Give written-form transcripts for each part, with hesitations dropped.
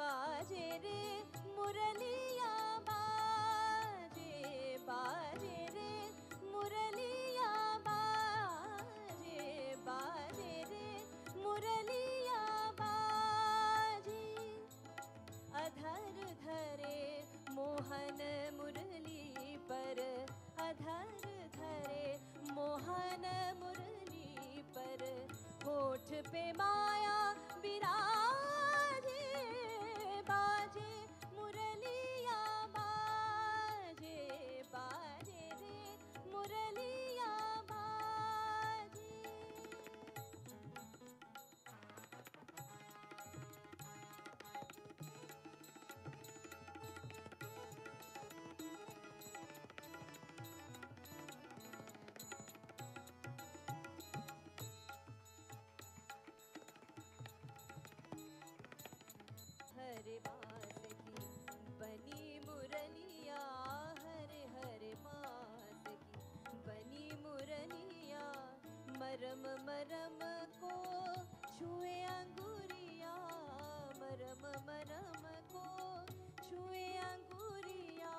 बाजे रे मुरलिया बाजे, बाजे रे मुरलिया बाजे, बाजे रे मुरलिया बाजे। अधर धरे मोहन मुरली पर, अधर धरे मोहन मुरली पर, होठ पे माया विराजे, बाजे मुरलिया बाजे, बाजे रे मुरलिया बाजे। हरे बास की बनी मुरलिया, हरे हरे बास की बनी मुरलिया, मरम मरम को छुए अंगुरिया, मरम मरम को छुए अंगुरिया,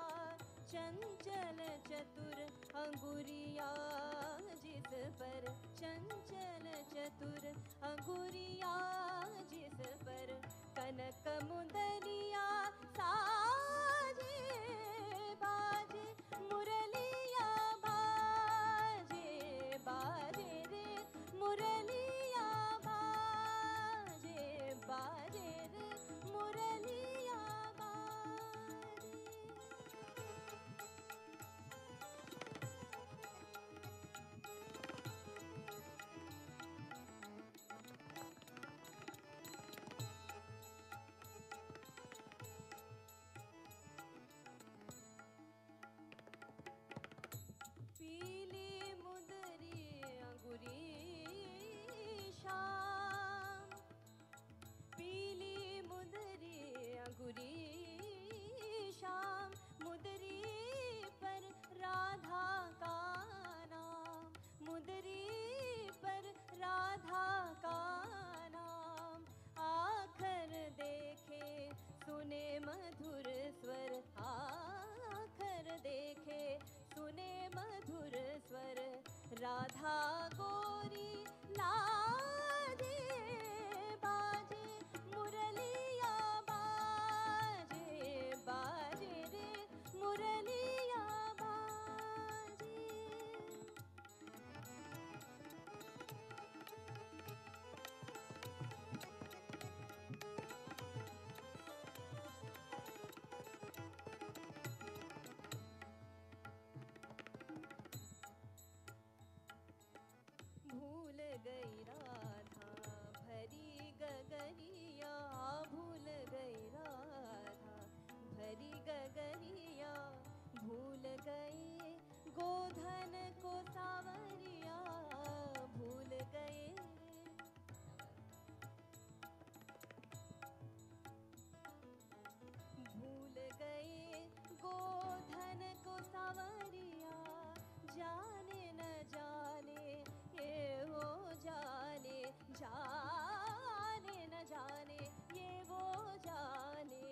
चंचल चतुर अंगुरिया जिस पर, चंचल चतुर अंगुरिया जिस पर, कनक मुंदरिया साजे, बाजे मुरलिया बाजे, बाजे रे मुरलिया बाजे, बाजे रे मुरलिया बाजे। पीली मुदरी अंगुरी शाम, पीली मुदरी अंगुरी शाम, मुदरी पर राधा का नाम, मुदरी पर राधा का नाम, आखर देखे सुने मधुर स्वर, आखर देखे सुने मधुर स्वर, राधा गोरी लाजे, बाजे मुरलिया बाजे, बाजे रे मुरलिया बाजे। भूल गई राधा भरी गगनिया, भूल गई राधा भरी गगनिया, भूल गई गोधन को सावरिया, भूल गए भूल गए गोधन को सावरिया, जाने न जाने ये वो जाने, जाने न जाने ये वो जाने,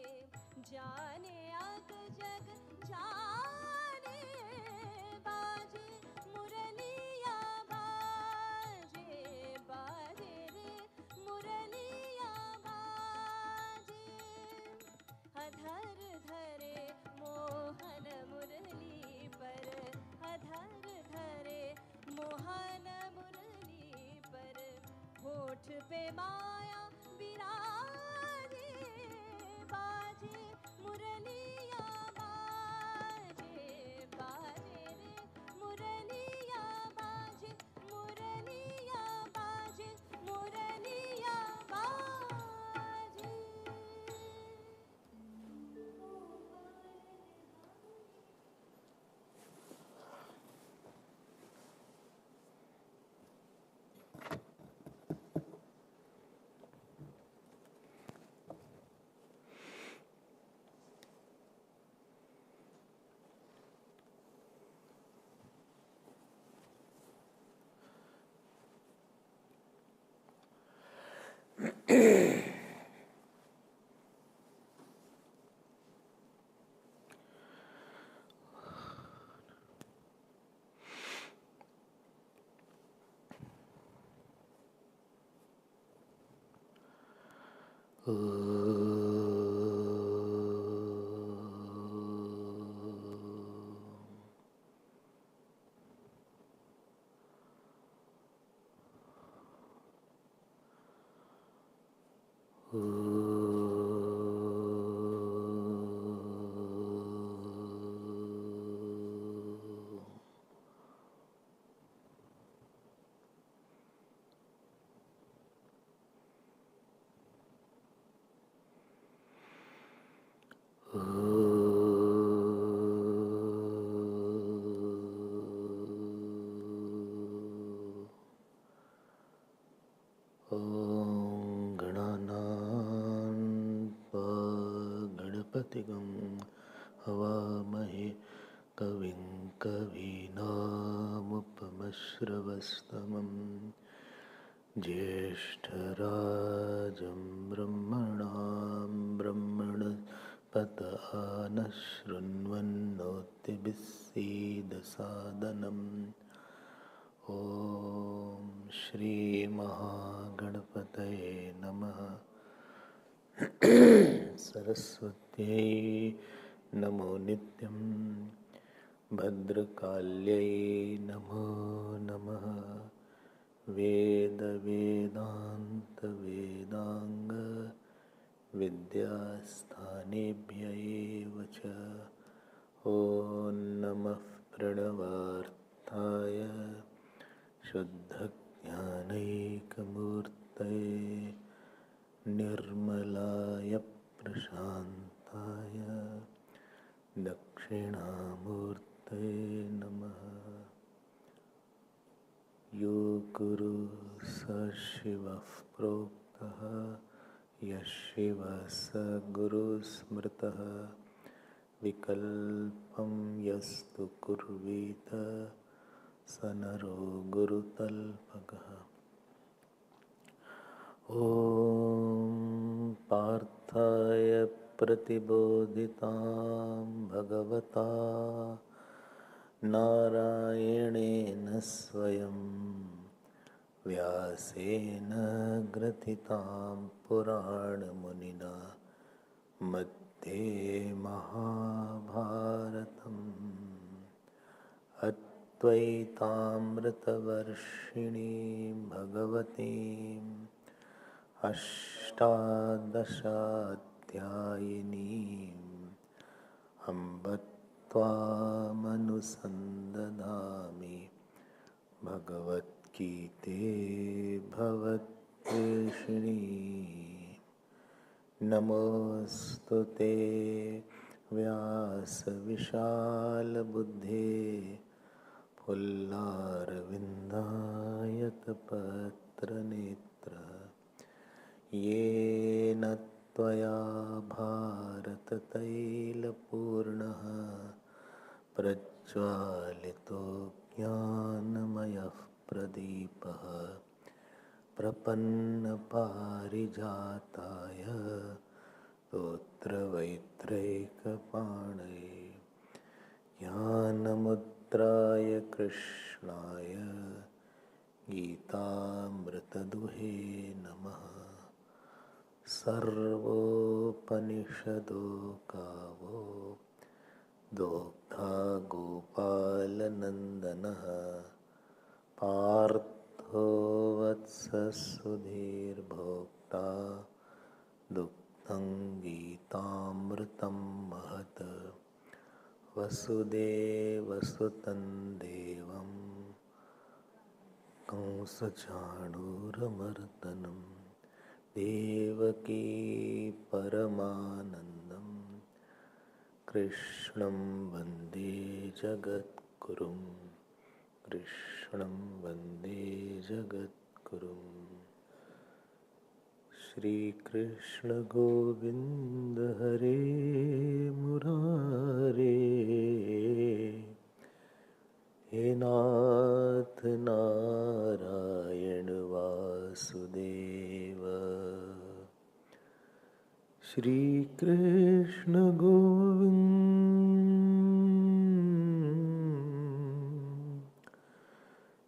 जाने अग जग जाने, बाजे मुरलिया बाजे, बाजे रे मुरलिया बाजे। अधर धरे मोहन मुरली पर, अधर धरे मोहन मुरली पर, होठ पे माया विराजे, बाजे मुरलिया बाजे, बाजे रे मुरलिया बाजे, मुरलिया बाजे, मुरलिया बाजे। हवामहे कविं कवीनामुपमश्रवस्तमं ज्येष्ठराजं ब्रह्मणां ब्रह्मणस्पत नः शृण्वन्नोतिभिस्सीदसादनम् ॐ श्रीमहागणपतये नमः। सरस्वत्यै नमो नित्यं भद्रकाल्यै नमो नमः। वेदवेदान्तवेदाङ्ग विद्यास्थानेभ्य एव च। ॐ नमः प्रणवार्थाय शुद्धज्ञानैकमूर्तये निर्मलाय प्रशान्ताय दक्षिणामूर्तये नमः। यो गुरु स शिवः प्रोक्तः यः शिवः स गुरुस्मृतः विकल्पं यस्तु कुर्वीत स नरो गुरुतल्पकः। ॐ पार्थाय प्रतिबोधितां भगवता नारायणेन स्वयं व्यासेन ग्रथितां पुराणमुनिना मध्ये महाभारतम् अद्वैतामृतवर्षिणीं भगवतीम् अष्टादशाध्यायिनीम् अम्ब त्वामनुसन्दधामि भगवद्गीते भवद्वेषिणी। नमोऽस्तु ते व्यासविशालबुद्धे फुल्लारविन्दायतपत्रनेत्र येन त्वया भारततैलपूर्णः प्रज्वालितो ज्ञानमयः प्रदीपः प्रपन्नपारिजाताय स्तोत्रवैत्रैकपाणये ज्ञानमुद्राय कृष्णाय गीतामृतदुहे नमः। सर्वोपनिषदो गावो दोग्धा गोपालनन्दनः पार्थो वत्ससुधीर्भोक्ता दुग्धं गीतामृतं महत्। वसुदेवसुतं देवं कंसचाणूरमर्दनं देवकी परमानन्दं कृष्णं वन्दे जगद्गुरुं कृष्णं वन्दे जगद्गुरुं। श्रीकृष्ण गोविन्द हरे मुरारे हे नाथ नारायण वासुदेव। श्री कृष्ण गोविंद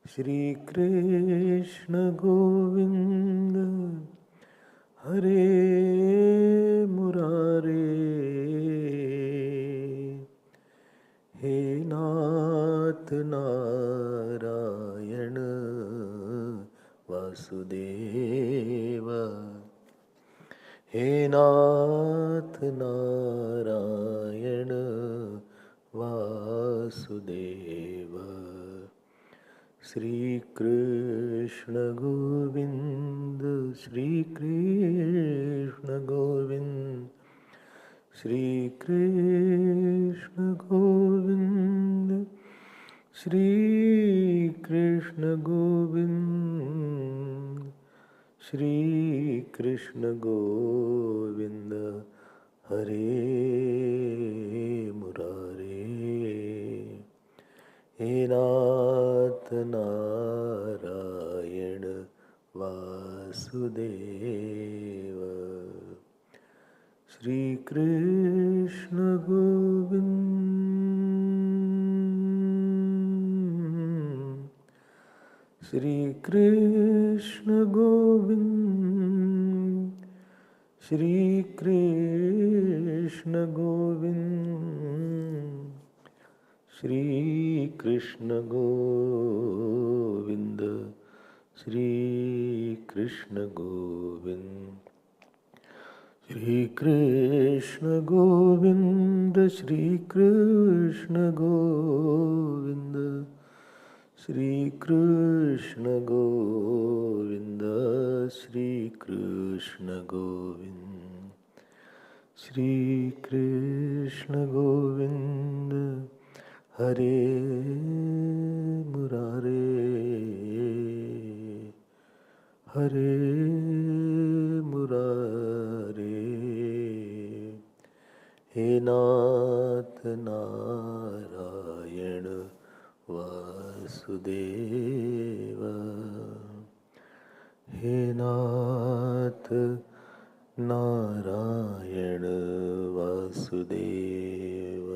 श्री कृष्ण गोविंद हरे मुरारे हे नाथ नारायण वासुदेव हे नाथ नारायण वासुदेव श्री कृष्ण गोविंद श्री कृष्ण गोविंद श्री कृष्ण गोविंद श्री कृष्ण गोविंद श्री कृष्ण गोविंद हरे मुरारे हे नाथ नारायण वासुदेव श्री कृष्ण गोविंद श्री कृष्ण गोविंद श्री कृष्ण गोविंद श्री कृष्ण गोविंद श्री कृष्ण गोविंद श्री कृष्ण गोविंद श्री कृष्ण गोविंद श्री कृष्ण गोविंद श्री कृष्ण गोविंद श्री कृष्ण गोविंद हरे मुरारे हरे मुरारे हे नाथ नारायण वासुदेव हे नाथ नारायण वासुदेव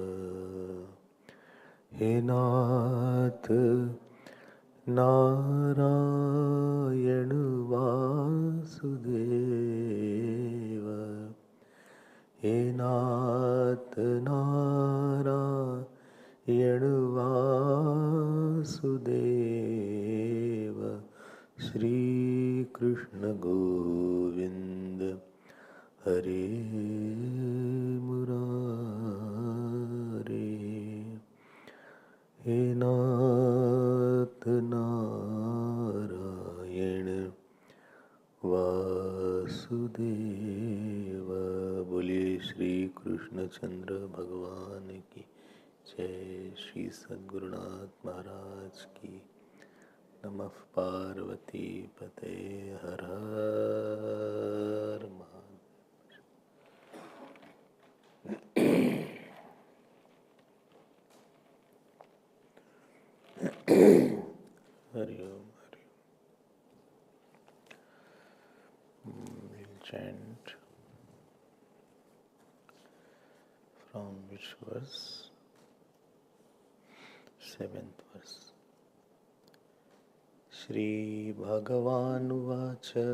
हे नाथ नारायण वासुदेव हे नाथ नारायण वासुदेव श्री कृष्ण गोविंद हरे मुरारे हे नाथ नारायण वासुदेव बोलिए श्री कृष्णचंद्र भगवान की जय श्री सद्गुरुनाथ महाराज की नमः पार्वती पते हर हर महादेव हरि ओम हरि ओम we'll chant from which verse? 7th verse. Shri Bhagavanuvāca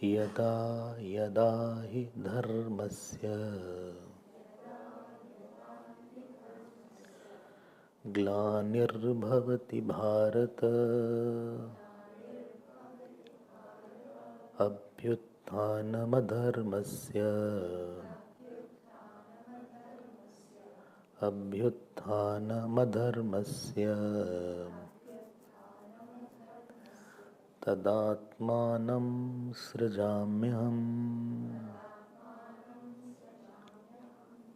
Yada yada hi dharmasya ग्लानिर्भवति Bharat अभ्युत्थानमधर्मस्य तदात्मानं सृजाम्यहम्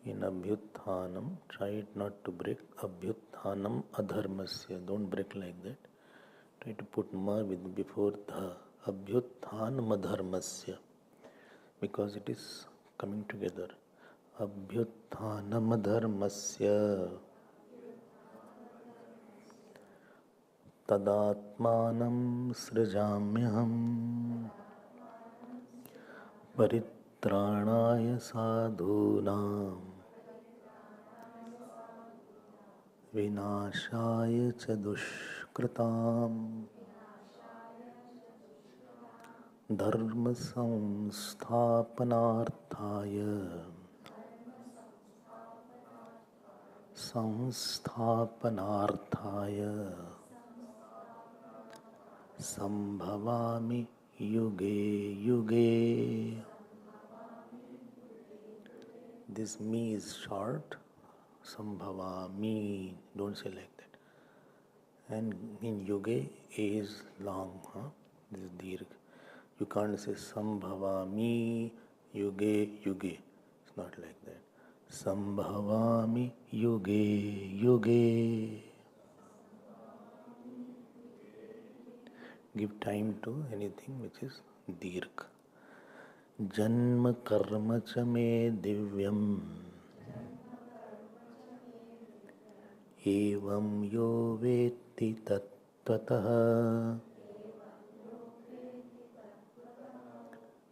in abhyuthanam, try it not to break. Abhyuthanam adharmasya, don't break like that. Try to put ma with before dha. Abhyuthanam adharmasya, because it is coming together. Abhyuthanam adharmasya tadatmanam srijamyaham परित्राणाय साधूनां विनाशाय च दुष्कृताम् dharma samsthapanarthaya sambhavami yuge yuge. This me is short, sambhavami, don't say like that. And in yuge, A is long, this is dirgha. You can't say sambhavami yuge yuge. It's not like that. Sambhavami yuge yuge. Give time to anything which is dirgha. Janma karma cha me divyam evam yo vetti tattvataha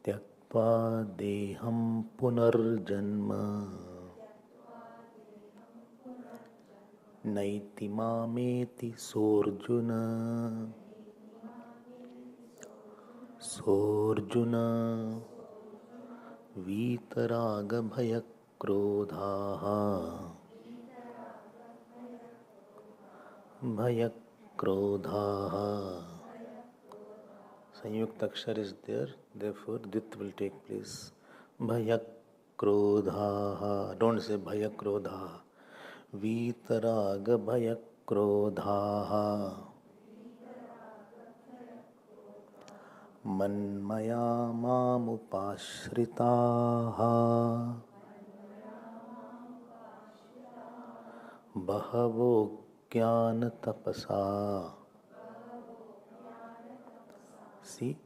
tyaktva deham punarjanma naiti mameti sorjuna. Sorjuna Vitaraga bhaya krodhaha bhaya krodhaha. Sanyukta akshar is there, therefore dit will take place. Bhaya krodhaha. Don't say bhaya krodhaha. Vitaraga bhaya krodhaha. Manmaya mamupashritaha bahavo jnana tapasa. See,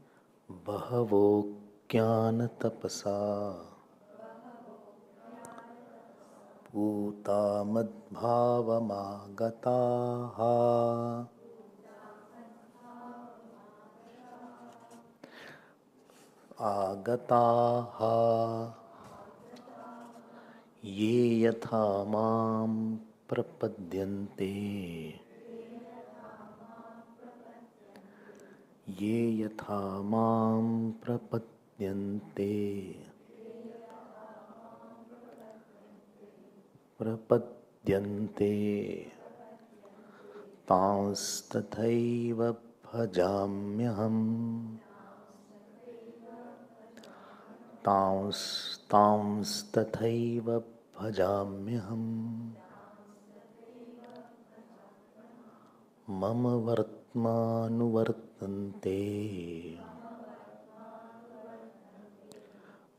bahavo jnana tapasa puta madbhavamagataha agataha ye yatha mam prapadyante ye yatha mam prapadyante prapadyante tans tathaiva bhajamyaham. Tams tathaiva bhajamyaham mama vartmanuvartante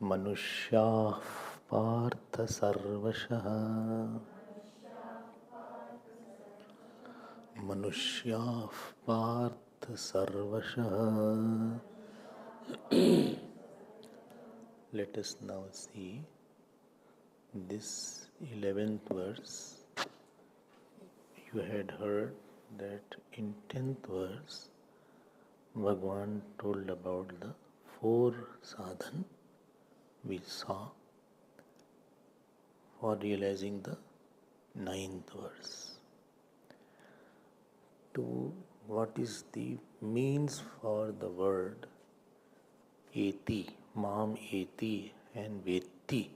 manushyaः partha sarvashah manushyaः partha sarvashah. Let us now see this 11th verse. You had heard that in 10th verse, Bhagavan told about the 4 sadhan we saw for realizing the 9th verse. To what is the means for the word eti, mam eti and vetti.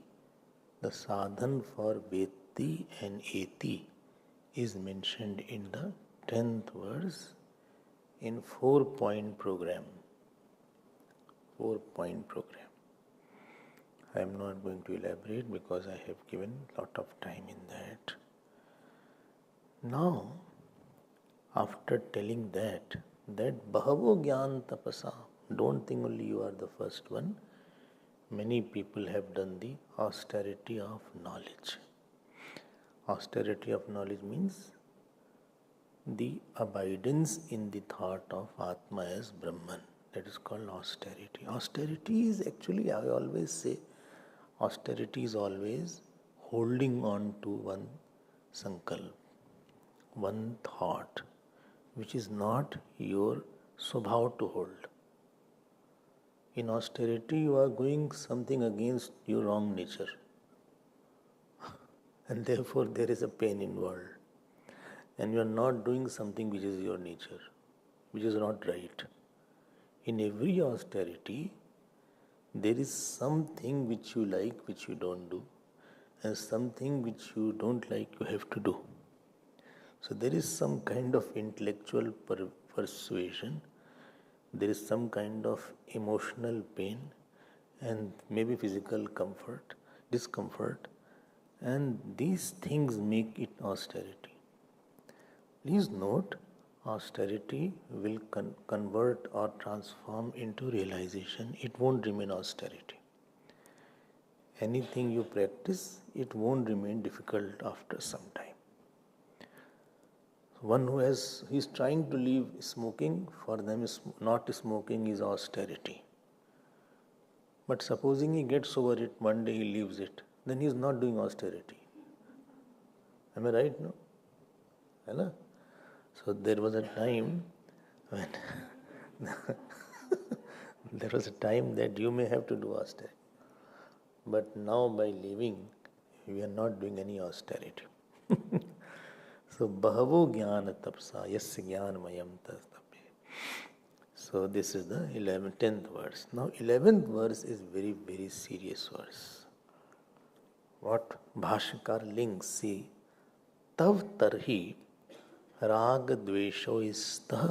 The sadhan for vetti and eti is mentioned in the 10th verse in 4-point program. 4-point program. I am not going to elaborate because I have given lot of time in that. Now, after telling that bahavo jnana tapasa, don't think only you are the first one. Many people have done the austerity of knowledge. Austerity of knowledge means the abidance in the thought of Atma as Brahman. That is called austerity. Austerity is actually, I always say, austerity is always holding on to one sankalpa, one thought, which is not your swabhav to hold. In austerity, you are going something against your wrong nature. And therefore, there is a pain involved. And you are not doing something which is your nature, which is not right. in every austerity, there is something which you like, which you don't do, and something which you don't like, you have to do. So there is some kind of intellectual persuasion, there is some kind of emotional pain, and maybe physical discomfort, and these things make it austerity. Please note, austerity will convert or transform into realization. It won't remain austerity. Anything you practice, it won't remain difficult after some time. One who is trying to leave smoking, for them not smoking is austerity. But supposing he gets over it, one day he leaves it, then he is not doing austerity. Am I right? No? Hello? So there was a time when there was a time that you may have to do austerity. But now by leaving, we are not doing any austerity. So bahavo jnana tapsa yasya jnanamayam tastape. So this is the 10th verse. Now 11th verse is very, very serious verse. What Bhashakar links, see, tav tarhi राग द्वेषो स्तः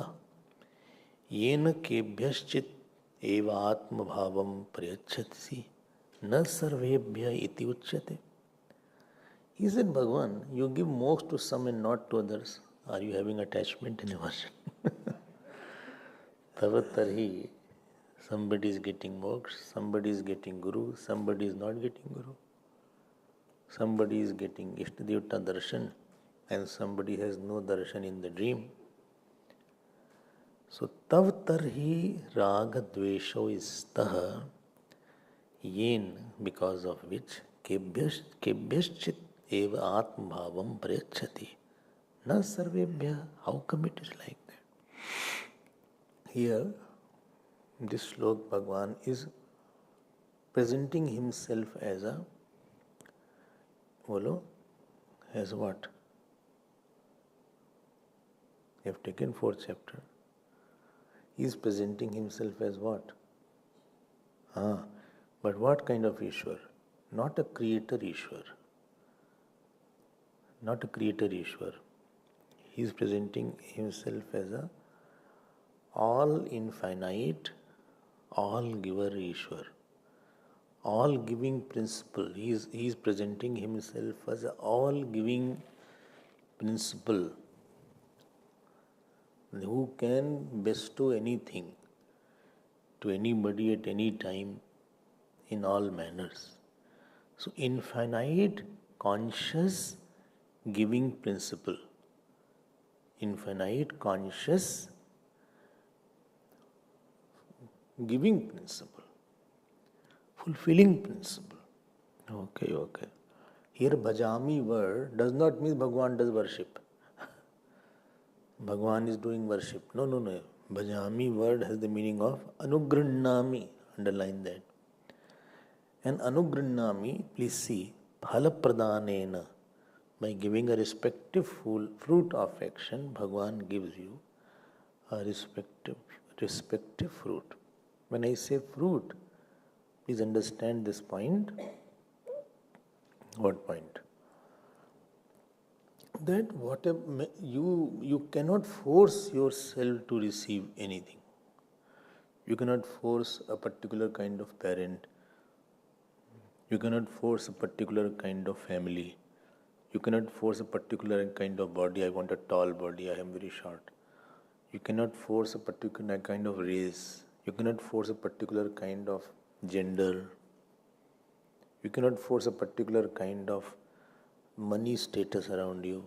येन केभ्यश्चित् एव आत्मभावं प्रयच्छति न सर्वेभ्यः इति उच्यते. He said, Bhagavan, you give most to some and not to others. Are you having attachment and aversion? Tavattarhi, somebody is getting moksha, somebody is getting guru, somebody is not getting guru. Somebody is getting Ishtadevata darshan, and somebody has no darshan in the dream. So, tav tarhi raga dvesho istah, yen, because of which, kebhyashchit eva atma bhavam prayachati. Na sarvebhya, how come it is like that? Here, this slok Bhagavan is presenting himself as a, as what? You have taken 4th chapter. He is presenting himself as what? But what kind of Ishwar? Not a creator Ishwar. Not a creator Ishwar. He is presenting himself as a all infinite, all giver Ishwar. All giving principle. He is presenting himself as a all giving principle, who can bestow anything to anybody at any time in all manners. So, infinite conscious giving principle, infinite conscious giving principle, fulfilling principle. Okay. Here bhajami word does not mean Bhagavan does worship. Bhagavan is doing worship. No. Bhajami word has the meaning of anugrannami. Underline that. And anugrannami, please see, phala pradanena. By giving a respective fruit of action, Bhagavan gives you a respective fruit. When I say fruit, please understand this point. What point? That whatever you cannot force yourself to receive anything. You cannot force a particular kind of parent. You cannot force a particular kind of family. You cannot force a particular kind of body. I want a tall body. I am very short. You cannot force a particular kind of race. You cannot force a particular kind of gender. You cannot force a particular kind of money status around you.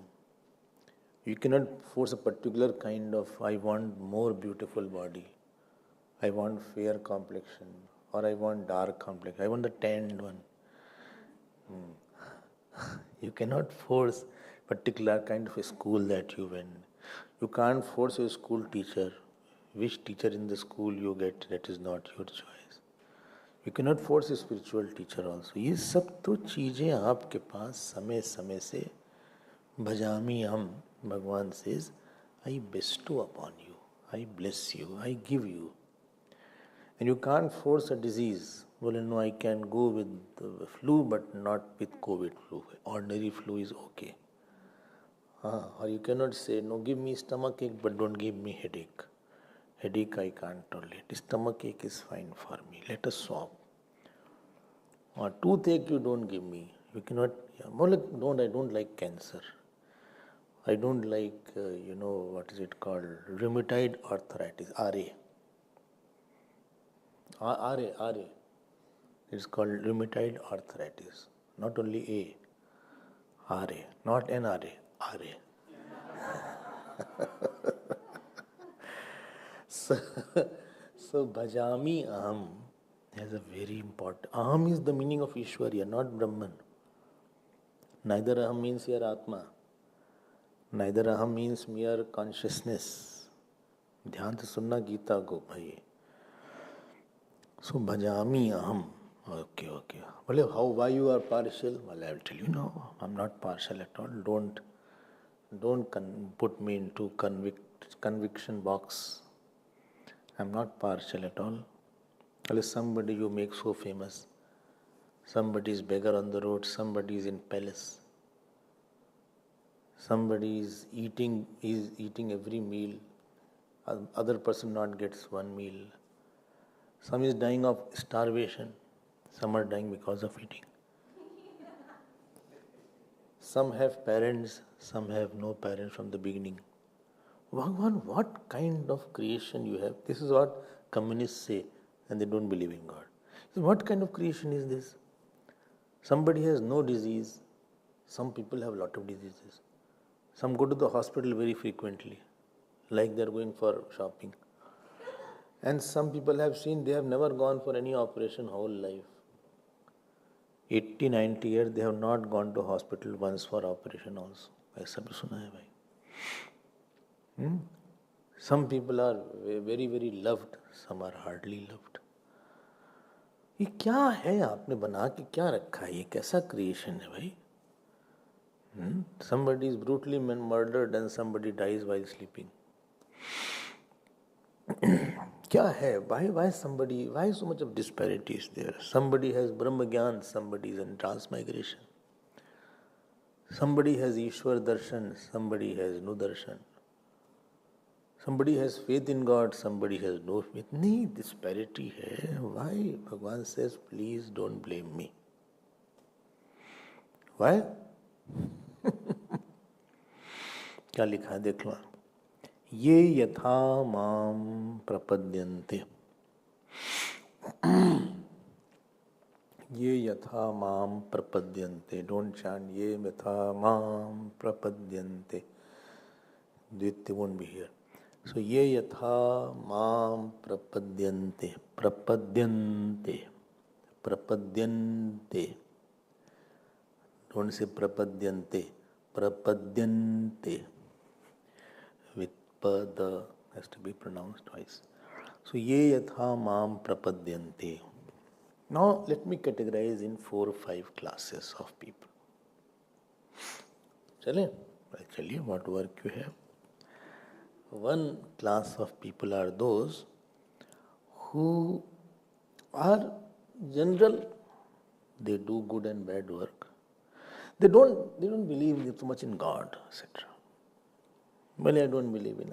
You cannot force a particular kind of, I want more beautiful body. I want fair complexion, or I want dark complexion. I want the tanned one. You cannot force particular kind of a school that you went. You can't force your school teacher. Which teacher in the school you get, that is not your choice. You cannot force a spiritual teacher also. ये सब तो चीजें आपके पास समय समय से भजामी हम, Bhagavan says, I bestow upon you, I bless you, I give you. And you can't force a disease. Well, no, I can go with the flu, but not with COVID flu. Ordinary flu is okay. Or you cannot say, no, give me stomach ache, but don't give me headache. Headache I can't tolerate. Stomach ache is fine for me. Let us swap. Or toothache you don't give me. You cannot. More like, I don't like cancer. I don't like, what is it called? Rheumatoid arthritis, RA. RA. It's called rheumatoid arthritis. Not only A, RA. Not NRA, RA. So bhajami aham has a very important. Aham is the meaning of Ishwarya, not Brahman. Neither aham means your Atma. Neither aham means mere consciousness. Dhyan se sunna Gita ko bhai. So bhajami aham. Okay. Well, why you are partial? Well, I will tell you, no, I'm not partial at all. Don't put me into conviction box. I'm not partial at all. Well, somebody you make so famous. Somebody is beggar on the road. Somebody is in palace. Somebody is eating every meal. Other person not gets one meal. Some is dying of starvation. Some are dying because of eating. Some have parents, some have no parents from the beginning. Bhagavan, what kind of creation you have? This is what communists say, and they don't believe in God. So what kind of creation is this? Somebody has no disease. Some people have a lot of diseases. Some go to the hospital very frequently, like they are going for shopping. And some people have seen they have never gone for any operation whole life. 80, 90 years they have not gone to hospital once for operation also. ऐसा भी सुना है भाई. Some people are very, very loved. Some are hardly loved. ये क्या है आपने बना के क्या रखा है? ये कैसा creation है भाई? Somebody is brutally murdered and somebody dies while sleeping. क्या है? Why so much of disparity is there? Somebody has Brahma Gyan, somebody is in transmigration. Somebody has Ishwar Darshan, somebody has no Darshan. Somebody has faith in God, somebody has no faith. नहीं, disparity है. Why? Bhagavan says, please don't blame me. Why? क्या लिखा है देख लो. ये यथा माम प्रपद्यन्ते. ये यथा माम प्रपद्यन्ते. Don't chant ये यथा माम प्रपद्यन्ते. Dvitya won't be here. So ये यथा माम प्रपद्यन्ते. प्रपद्यन्ते. Don't say prapadyante. Prapadyante. With pada has to be pronounced twice. So ye yatha mam prapadyante. Now let me categorize in 4 or 5 classes of people. Chale? I'll tell you what work you have. One class of people are those who are general. They do good and bad work. They don't believe so much in God, etc. Well, I don't believe in.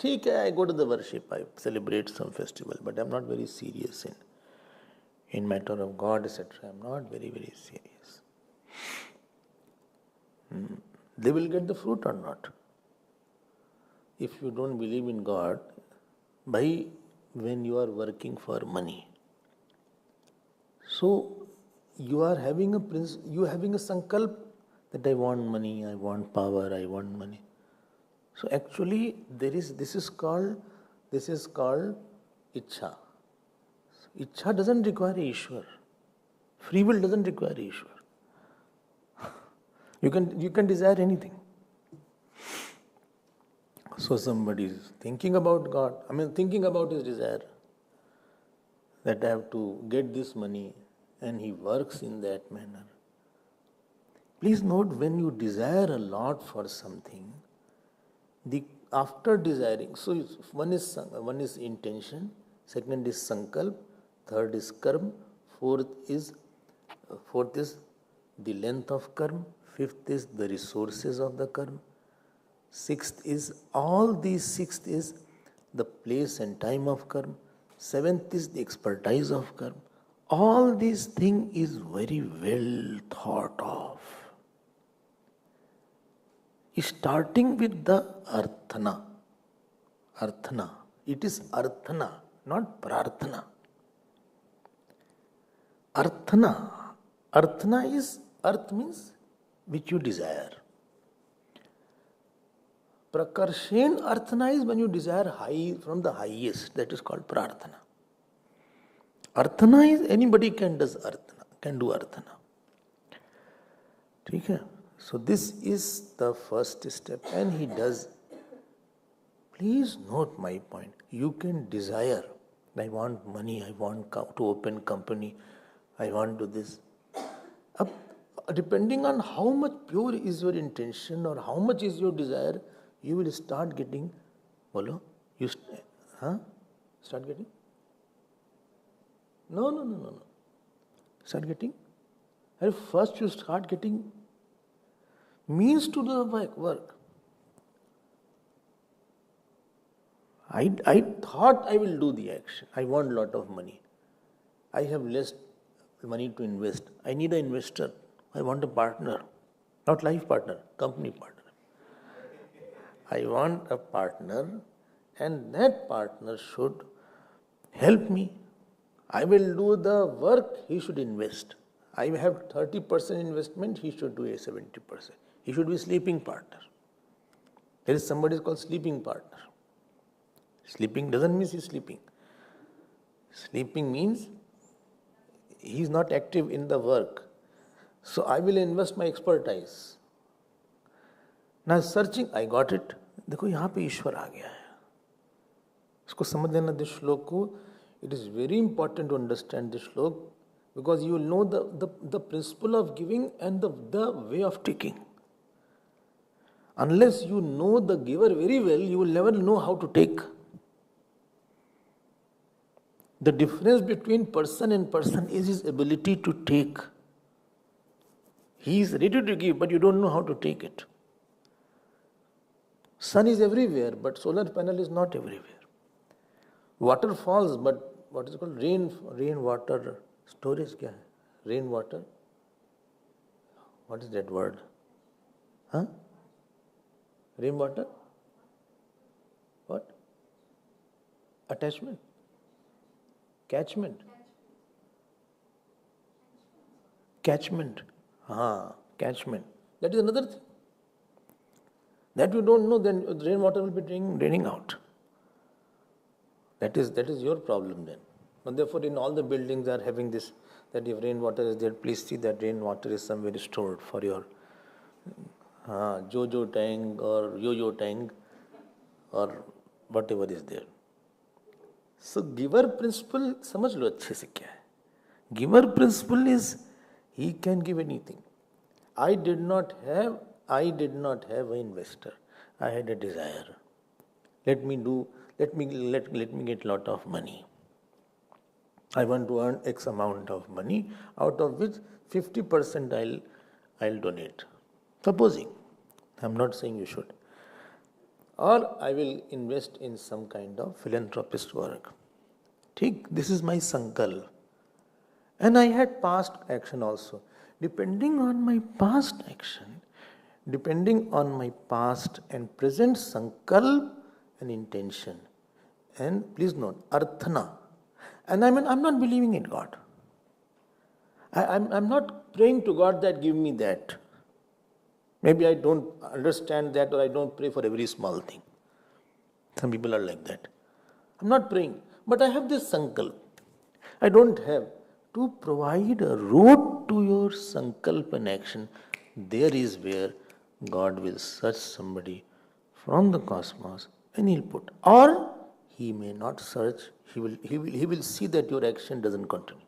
ठीक है, I go to the worship, I celebrate some festival, but I'm not very serious in matter of God, etc. I'm not very, very serious. They will get the fruit or not. If you don't believe in God, when you are working for money, so you are having a sankalp that I want money, I want power, I want money. So actually this is called Ichha. Ichha doesn't require Ishwar. Free will doesn't require Ishwar. You can desire anything. So somebody is thinking about God, thinking about his desire, that I have to get this money, and he works in that manner. Please note, when you desire a lot for something, after desiring, so one is intention second is sankalp, third is karm, fourth is the length of karm, fifth is the resources of the karm, sixth is the place and time of karm, seventh is the expertise of karm. All these things is very well thought of. Starting with the arthana. Arthana. It is arthana, not prarthana. Arthana. Arthana is, arth means which you desire. Prakarshen arthana is when you desire high from the highest. That is called prarthana. Arthana is anybody can do arthana. Okay? So this is the first step, and he does. Please note my point. You can desire. I want money. I want to open company. I want to this. Depending on how much pure is your intention or how much is your desire, you will start getting. Bolo? Start getting? No. Start getting? First you start getting means to do the work. I thought I will do the action. I want a lot of money. I have less money to invest. I need an investor. I want a partner. Not life partner, company partner. I want a partner, and that partner should help me. I will do the work, he should invest. I have 30% investment, he should do a 70%. He should be sleeping partner. There is somebody called sleeping partner. Sleeping doesn't mean he's sleeping. Sleeping means he is not active in the work. So I will invest my expertise. Now searching, I got it. देखो यहाँ पे ईश्वर आ गया है. इसको समझ लेना this श्लोक को. It is very important to understand this श्लोक because you will know the principle of giving and the way of taking. Unless you know the giver very well, you will never know how to take. The difference between person and person is his ability to take. He is ready to give, but you don't know how to take it. Sun is everywhere, but solar panel is not everywhere. Water falls, but what is it called? Rainwater storage kya hai? Rainwater? What is that word? Huh? Rainwater? What? Attachment? Catchment? Catchment. Catchment. That is another thing. That you don't know, then rainwater will be draining out. That is your problem then. And therefore, in all the buildings are having this, that if rainwater is there, please see that rainwater is somewhere stored for your Jojo tank or Yo-Yo tank or whatever is there. So, giver principle, समझ लो अच्छे से क्या है. Giver principle is he can give anything. I did not have an investor. I had a desire. Let me get lot of money. I want to earn X amount of money, out of which 50% I'll donate. Supposing, I'm not saying you should. Or I will invest in some kind of philanthropist work. This is my sankalp. And I had past action also. Depending on my past action, depending on my past and present sankalp and intention. And please note, arthana. And I'm not believing in God. I'm not praying to God that give me that. Maybe I don't understand that or I don't pray for every small thing. Some people are like that. I'm not praying. But I have this sankalp. I don't have. To provide a road to your sankalp and action, there is where God will search somebody from the cosmos and he'll put. Or he may not search. He will see that your action doesn't continue.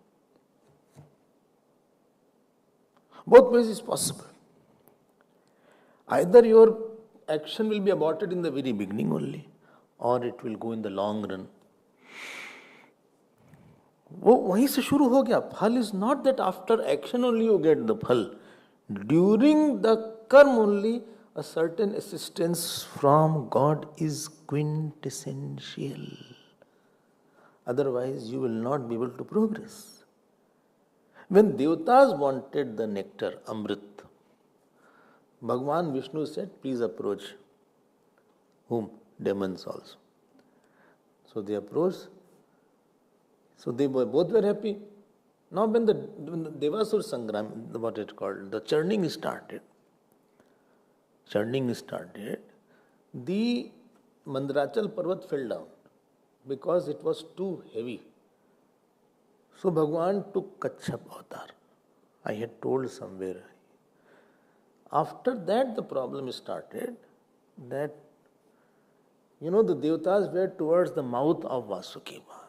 Both ways is possible. Either your action will be aborted in the very beginning only, or it will go in the long run. वो वहीं से शुरू हो गया. फल is not that after action only you get the phal. During the karma only a certain assistance from God is quintessential. Otherwise you will not be able to progress. When Devatas wanted the nectar, Amrit, Bhagavan Vishnu said, please approach. Whom? Demons also. So they approached. So they both were happy. Now when the Devasur Sangram, what it called, the churning started, the Mandrachal Parvat fell down because it was too heavy. So Bhagavan took Kachap avatar. I had told somewhere. After that the problem started that, the Devatas were towards the mouth of Vasukeva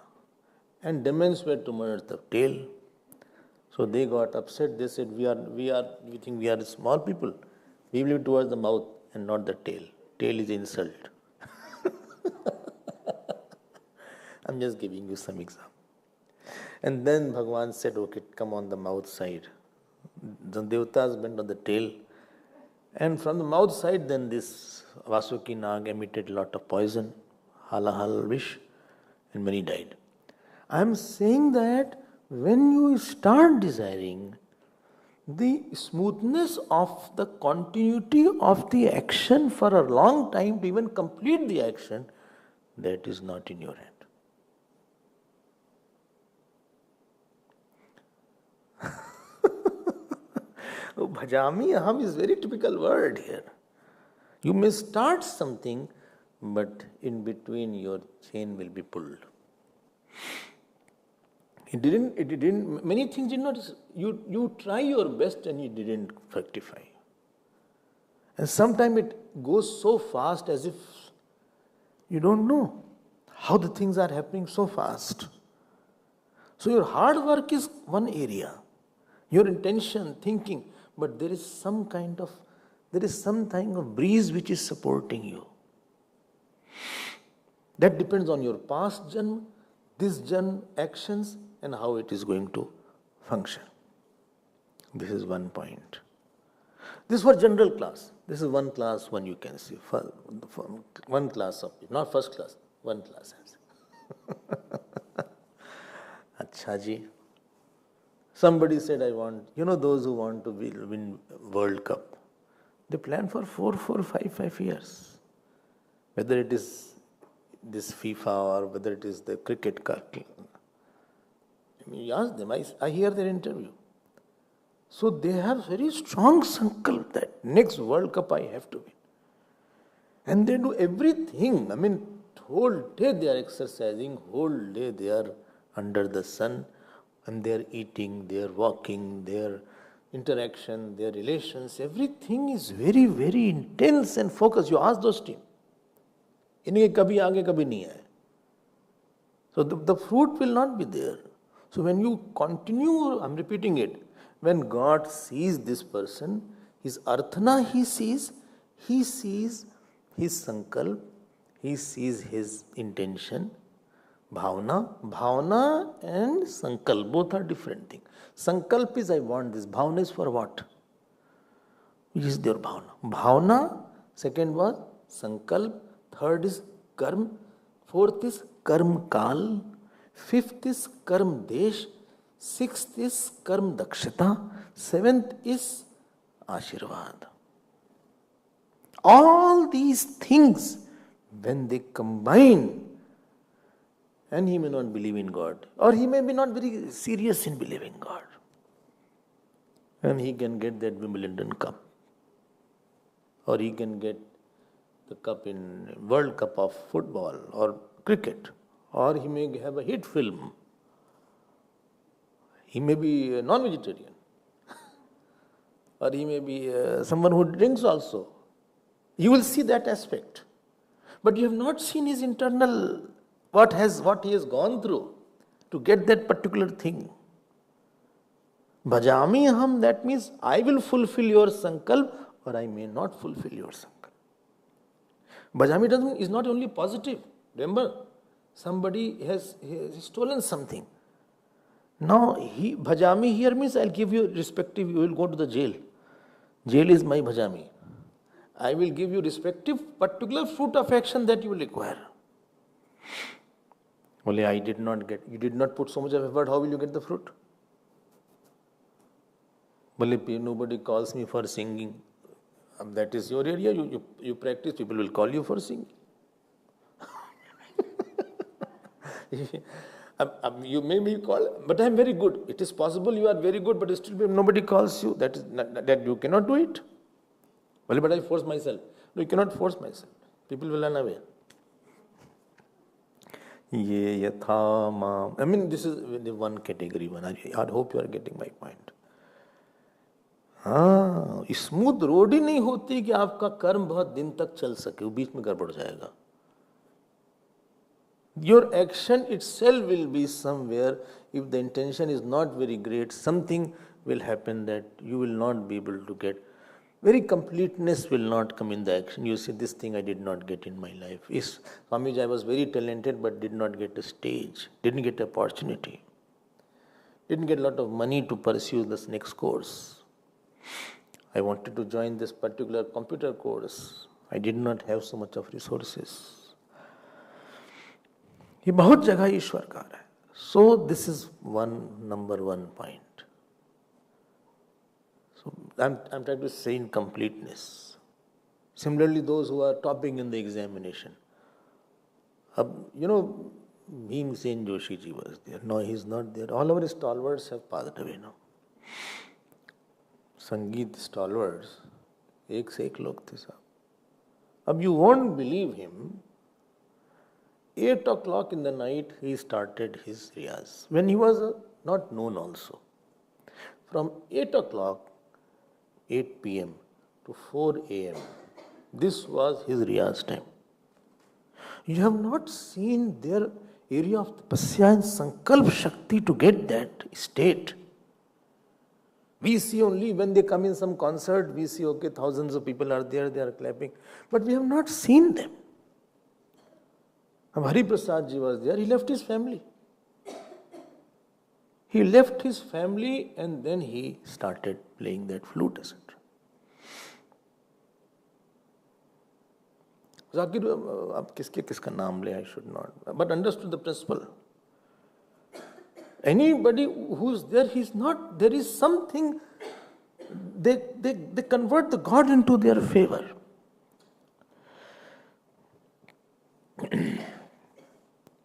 and demons were towards the tail. So they got upset. They said, we think we are small people. We will be towards the mouth and not the tail. Tail is insult. I'm just giving you some example. And then Bhagavan said, okay, come on the mouth side. The Devatas went on the tail. And from the mouth side, then this Vasuki Nag emitted a lot of poison, halahal vish, and many died. I am saying that when you start desiring the smoothness of the continuity of the action for a long time to even complete the action, that is not in your hand. Bhajami aham is very typical word here. You may start something, but in between your chain will be pulled. It didn't, many things did not, you try your best and it didn't fructify. And sometimes it goes so fast as if you don't know how the things are happening so fast. So your hard work is one area, your intention, thinking, but there is some kind of breeze which is supporting you. That depends on your past janma, this janma actions, and how it is going to function. This is one point. This was general class. This is one class, one you can see. One class of people, not first class, one class. Acha ji. Somebody said, I want, those who want to win World Cup, they plan for 5 years. Whether it is this FIFA or whether it is the cricket card. You ask them, I hear their interview. So they have very strong sankalpa that next World Cup I have to win. And they do everything. Whole day they are exercising, whole day they are under the sun, and they are eating, they are walking, their interaction, their relations, everything is very, very intense and focused. You ask those teams. इनके कभी आगे कभी नहीं आए. So the fruit will not be there. So when you continue, I'm repeating it, when God sees this person, his arthana he sees his sankalp, he sees his intention, bhavana and sankalp, both are different things. Sankalp is I want this, bhavana is for what? Which is their bhavana? Bhavana, second was sankalp, third is karm, fourth is karm kal, fifth is karm desh, sixth is karm dakshata, seventh is ashirvad. All these things, when they combine, and he may not believe in God, or he may be not very serious in believing God, and he can get that Wimbledon cup, or he can get the cup in World Cup of football or cricket, or he may have a hit film. He may be a non-vegetarian, or he may be someone who drinks also. You will see that aspect, but you have not seen his internal what he has gone through to get that particular thing. Bhajami aham, that means I will fulfill your sankalp or I may not fulfill your sankalp. Bhajami is not only positive. Remember, somebody has stolen something. Now, bhajami here means I'll give you respective, you will go to the jail. Jail is my bhajami. I will give you respective particular fruit of action that you will require. Only I did not get, you did not put so much of effort, how will you get the fruit? Well, nobody calls me for singing. That is your area, you practice, people will call you for singing. You may be called, but I am very good. It is possible you are very good, but still nobody calls you. That you cannot do it. Well, but I force myself. No, you cannot force myself. People will run away. I mean, this is the one category. I hope you are getting my point. हाँ, smooth road ही नहीं होती कि आपका कर्म बहुत दिन तक चल सके, वो बीच में गड़बड़ जाएगा. Your action itself will be somewhere, if the intention is not very great, something will happen that you will not be able to get. Very completeness will not come in the action. You see, this thing I did not get in my life. Swamiji, I was very talented but did not get a stage, didn't get opportunity, didn't get a lot of money to pursue this next course. I wanted to join this particular computer course. I did not have so much of resources. ये बहुत जगह ईश्वर कार्य है. So this is number one point. So I'm trying to say in completeness. Similarly, those who are topping in the examination. Bhim Sen Joshi ji was there. No, he's not there. All our stalwarts have passed away now. Sangeet stalwarts, एक से एक लोग थे साहब. अब you won't believe him. 8 o'clock in the night, he started his riyaz. When he was not known also. From 8 o'clock, 8 p.m. to 4 a.m., this was his riyaz time. You have not seen their area of tapasya and sankalp shakti to get that state. We see only when they come in some concert, we see, okay, thousands of people are there, they are clapping. But we have not seen them. Hari Prasad ji was there, he left his family. He left his family and then he started playing that flute, etc. Zakir, ab kiska naam le, I should not. But understood the principle. Anybody who's there, he's not, there is something, they convert the God into their favor.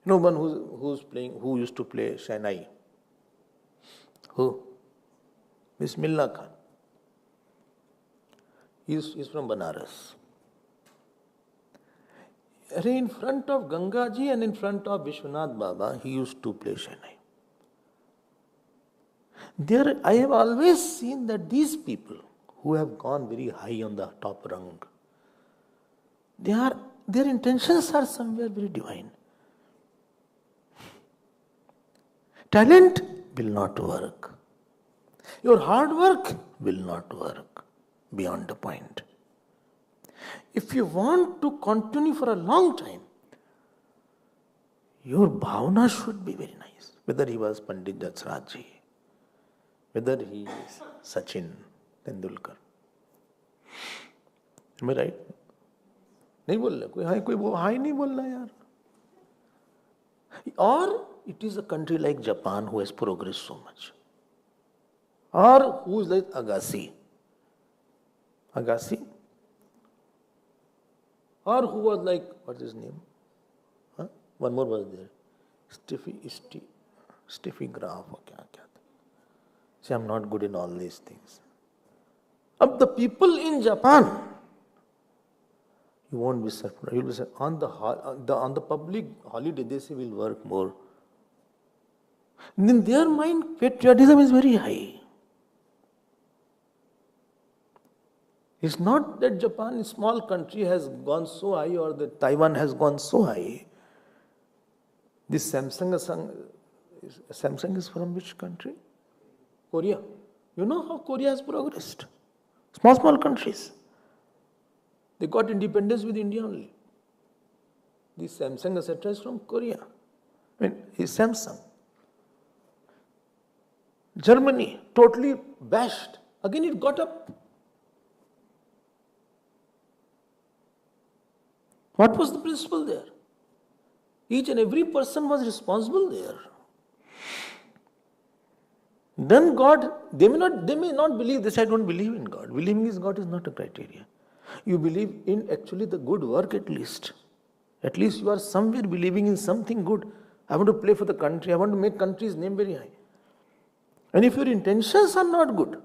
No one who used to play Shahnai. Who? Bismillah Khan. He's from Banaras. In front of Ganga ji and in front of Vishwanath Baba, he used to play Shahnai. There, I have always seen that these people who have gone very high on the top rung, their intentions are somewhere very divine. Talent will not work. Your hard work will not work beyond the point. If you want to continue for a long time, your bhavana should be very nice. Whether he was Pandit Jatsraj ji, whether he is Sachin Tendulkar. Am I right? नहीं बोल रहा कोई high नहीं बोल रहा यार. Or it is a country like Japan who has progressed so much. Or who is like Agassi. Or who was like, what's his name? One more was there. Steffi Graf. See, I'm not good in all these things. Of the people in Japan, you won't be surprised. You'll be surprised. On the public holiday, they say we'll work more. And in their mind, patriotism is very high. It's not that Japan, a small country, has gone so high or that Taiwan has gone so high. This Samsung is from which country? Korea. You know how Korea has progressed? Small countries. They got independence with India only. This Samsung, etc. is from Korea. I mean, it's Samsung. Germany, totally bashed. Again it got up. What was the principle there? Each and every person was responsible there. Then God, they may not believe this. I don't believe in God. Believing in God is not a criteria. You believe in actually the good work at least. At least you are somewhere believing in something good. I want to play for the country. I want to make country's name very high. And if your intentions are not good,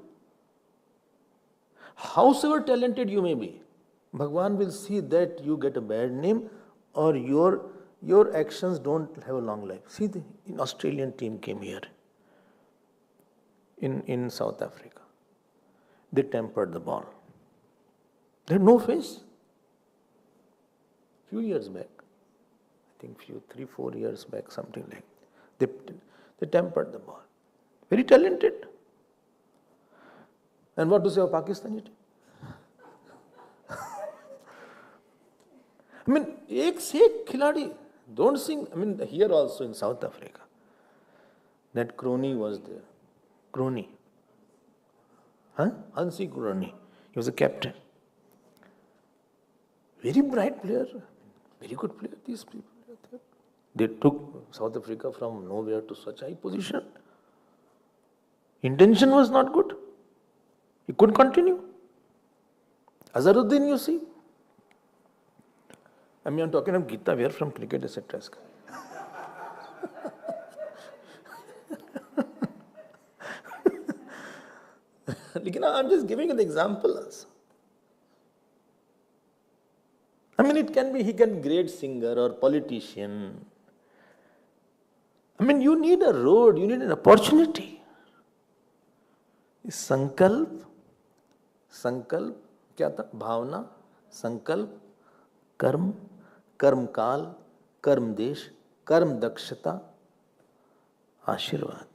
howsoever talented you may be, Bhagwan will see that you get a bad name or your actions don't have a long life. See, an Australian team came here in South Africa. They tempered the ball. They had no face. Few years back, I think 3-4 years back, something like that. They tempered the ball. Very talented. And what to say of Pakistani team? I mean, ek se ek khiladi. Don't sing. I mean, here also in South Africa, that Crony was there. Crony. Hansi Crony. He was a captain. Very bright player. Very good player. These people. They took South Africa from nowhere to such high position. Intention was not good. He couldn't continue. Azharuddin, you see. I mean, I'm talking of Gita, we are from cricket, etc. I'm just giving an example. I mean, it can be, he can be great singer or politician. I mean, you need a road, you need an opportunity. Sankalp, क्या था? भावना, संकल्प, कर्म, कर्म काल, कर्म देश, कर्म दक्षता, आशीर्वाद.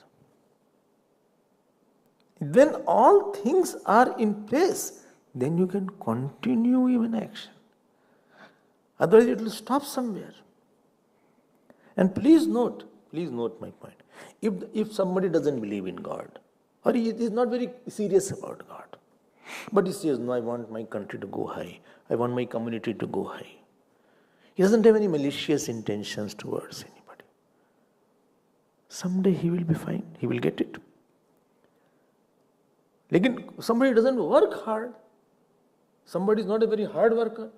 When all things are in place, then you can continue even action. Otherwise it will stop somewhere. And please note my point. If somebody doesn't believe in God, or he is not very serious about God, but he says, no, I want my country to go high, I want my community to go high. He doesn't have any malicious intentions towards anybody. Someday he will be fine, he will get it. Like somebody doesn't work hard, somebody is not a very hard worker,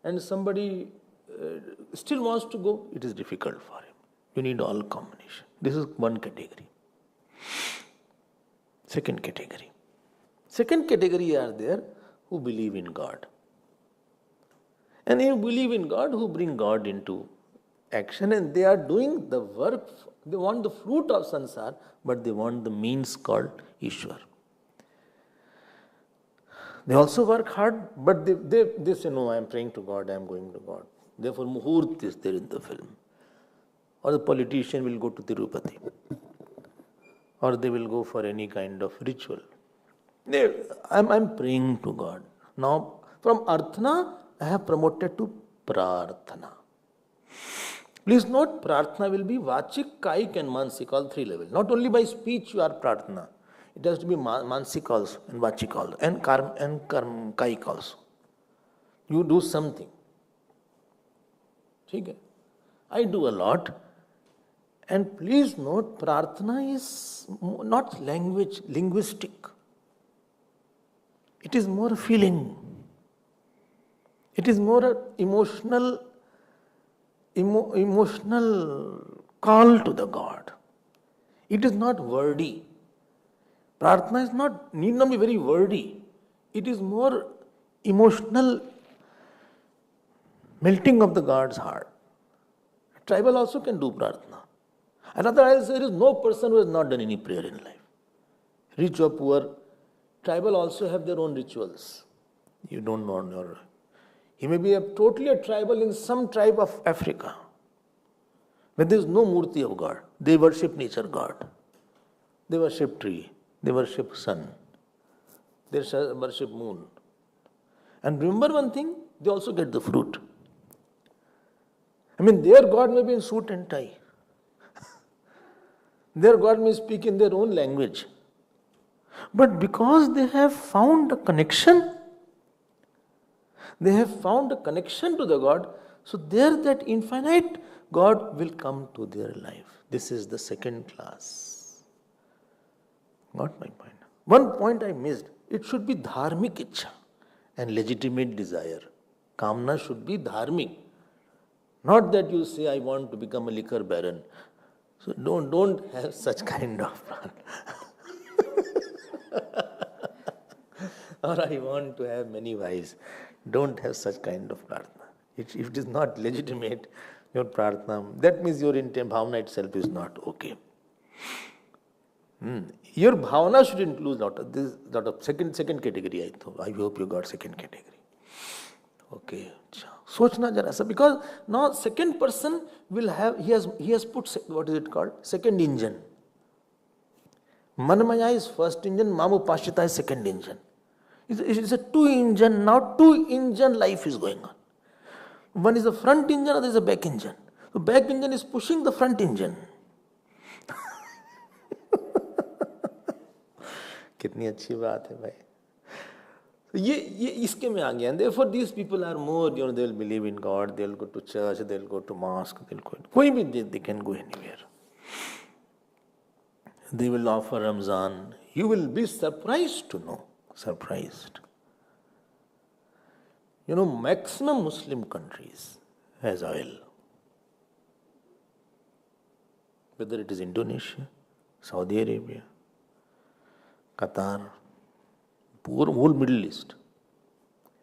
and somebody still wants to go, it is difficult for him. You need all combination. This is one category. Second category are there who believe in God. And who believe in God, who bring God into action, and they are doing the work. They want the fruit of sansar, but they want the means called Ishwar. They also work hard, but they say, no, I am praying to God, I am going to God. Therefore, Muhurt is there in the film. Or the politician will go to Tirupati. Or they will go for any kind of ritual. I'm praying to God. Now, from Arthana, I have promoted to Prarthana. Please note, Prarthana will be Vachik, Kaik and Mansik, all three levels. Not only by speech you are Prarthana. It has to be Mansik also and Vachik also and Karm, Kaik also. You do something. Okay? I do a lot. And please note, Prarthana is not linguistic. It is more a feeling. It is more an emotional call to the God. It is not wordy. Prarthana need not be very wordy. It is more emotional melting of the God's heart. Tribal also can do Prarthana. Otherwise, there is no person who has not done any prayer in life. Rich or poor, tribal also have their own rituals. You don't know. He may be totally a tribal in some tribe of Africa, but there is no murti of God. They worship nature God. They worship tree. They worship sun. They worship moon. And remember one thing, they also get the fruit. I mean, their God may be in suit and tie. Their God may speak in their own language. But because they have found a connection, they have found a connection to the God, so there that infinite God will come to their life. This is the second class. Got my point? One point I missed. It should be dharmic ichha and legitimate desire. Kamna should be dharmic. Not that you say, I want to become a liquor baron. So don't have such kind of or I want to have many wives. Don't have such kind of prarthana. If it is not legitimate, your prarthana, that means your intent, bhavana itself is not okay. Your bhavana should include lot of second category. I hope you got second category. Okay. Sochna jara sa, because now second person will have, he has put, what is it called? Second engine. Manmaya is first engine, Mamupashita is second engine. It is a two engine life is going on. One is the front engine, other is the back engine. The back engine is pushing the front engine. कितनी अच्छी बात है भाई. ये इसके में आ गया. And therefore these people are more, they will believe in God, they will go to church, they will go to mosque, they will go, कोई भी they can go anywhere. They will offer Ramzan. You will be surprised to know. Surprised. Maximum Muslim countries has oil. Whether it is Indonesia, Saudi Arabia, Qatar, whole Middle East.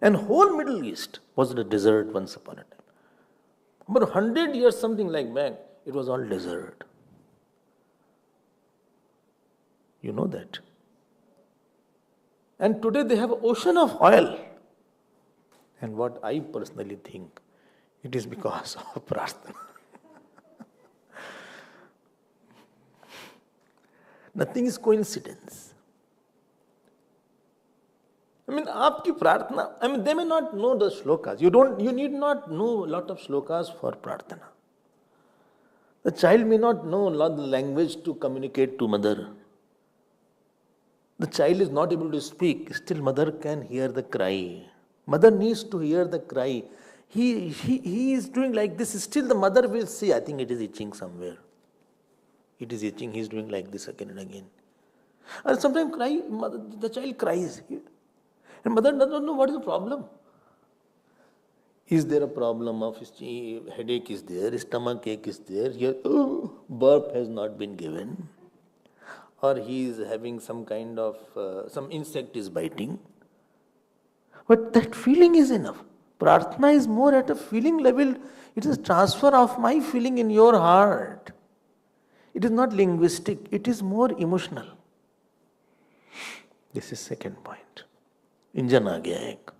And whole Middle East was a desert once upon a time. But 100 years, something like back, it was all desert. You know that. And today they have an ocean of oil. And what I personally think, it is because of prarthana. Nothing is coincidence. Aapki prarthana, they may not know the shlokas. You need not know a lot of shlokas for prarthana. The child may not know a lot of language to communicate to mother. The child is not able to speak, still mother can hear the cry. Mother needs to hear the cry. He is doing like this, still the mother will say, I think it is itching somewhere. It is itching, he is doing like this again and again. And sometimes the child cries. And mother doesn't know what is the problem. Is there a problem of headache is there, stomach ache is there, burp has not been given, or he is having some kind of, some insect is biting. But that feeling is enough. Prarthana is more at a feeling level. It is a transfer of my feeling in your heart. It is not linguistic. It is more emotional. This is second point. Engine aa gaya ek.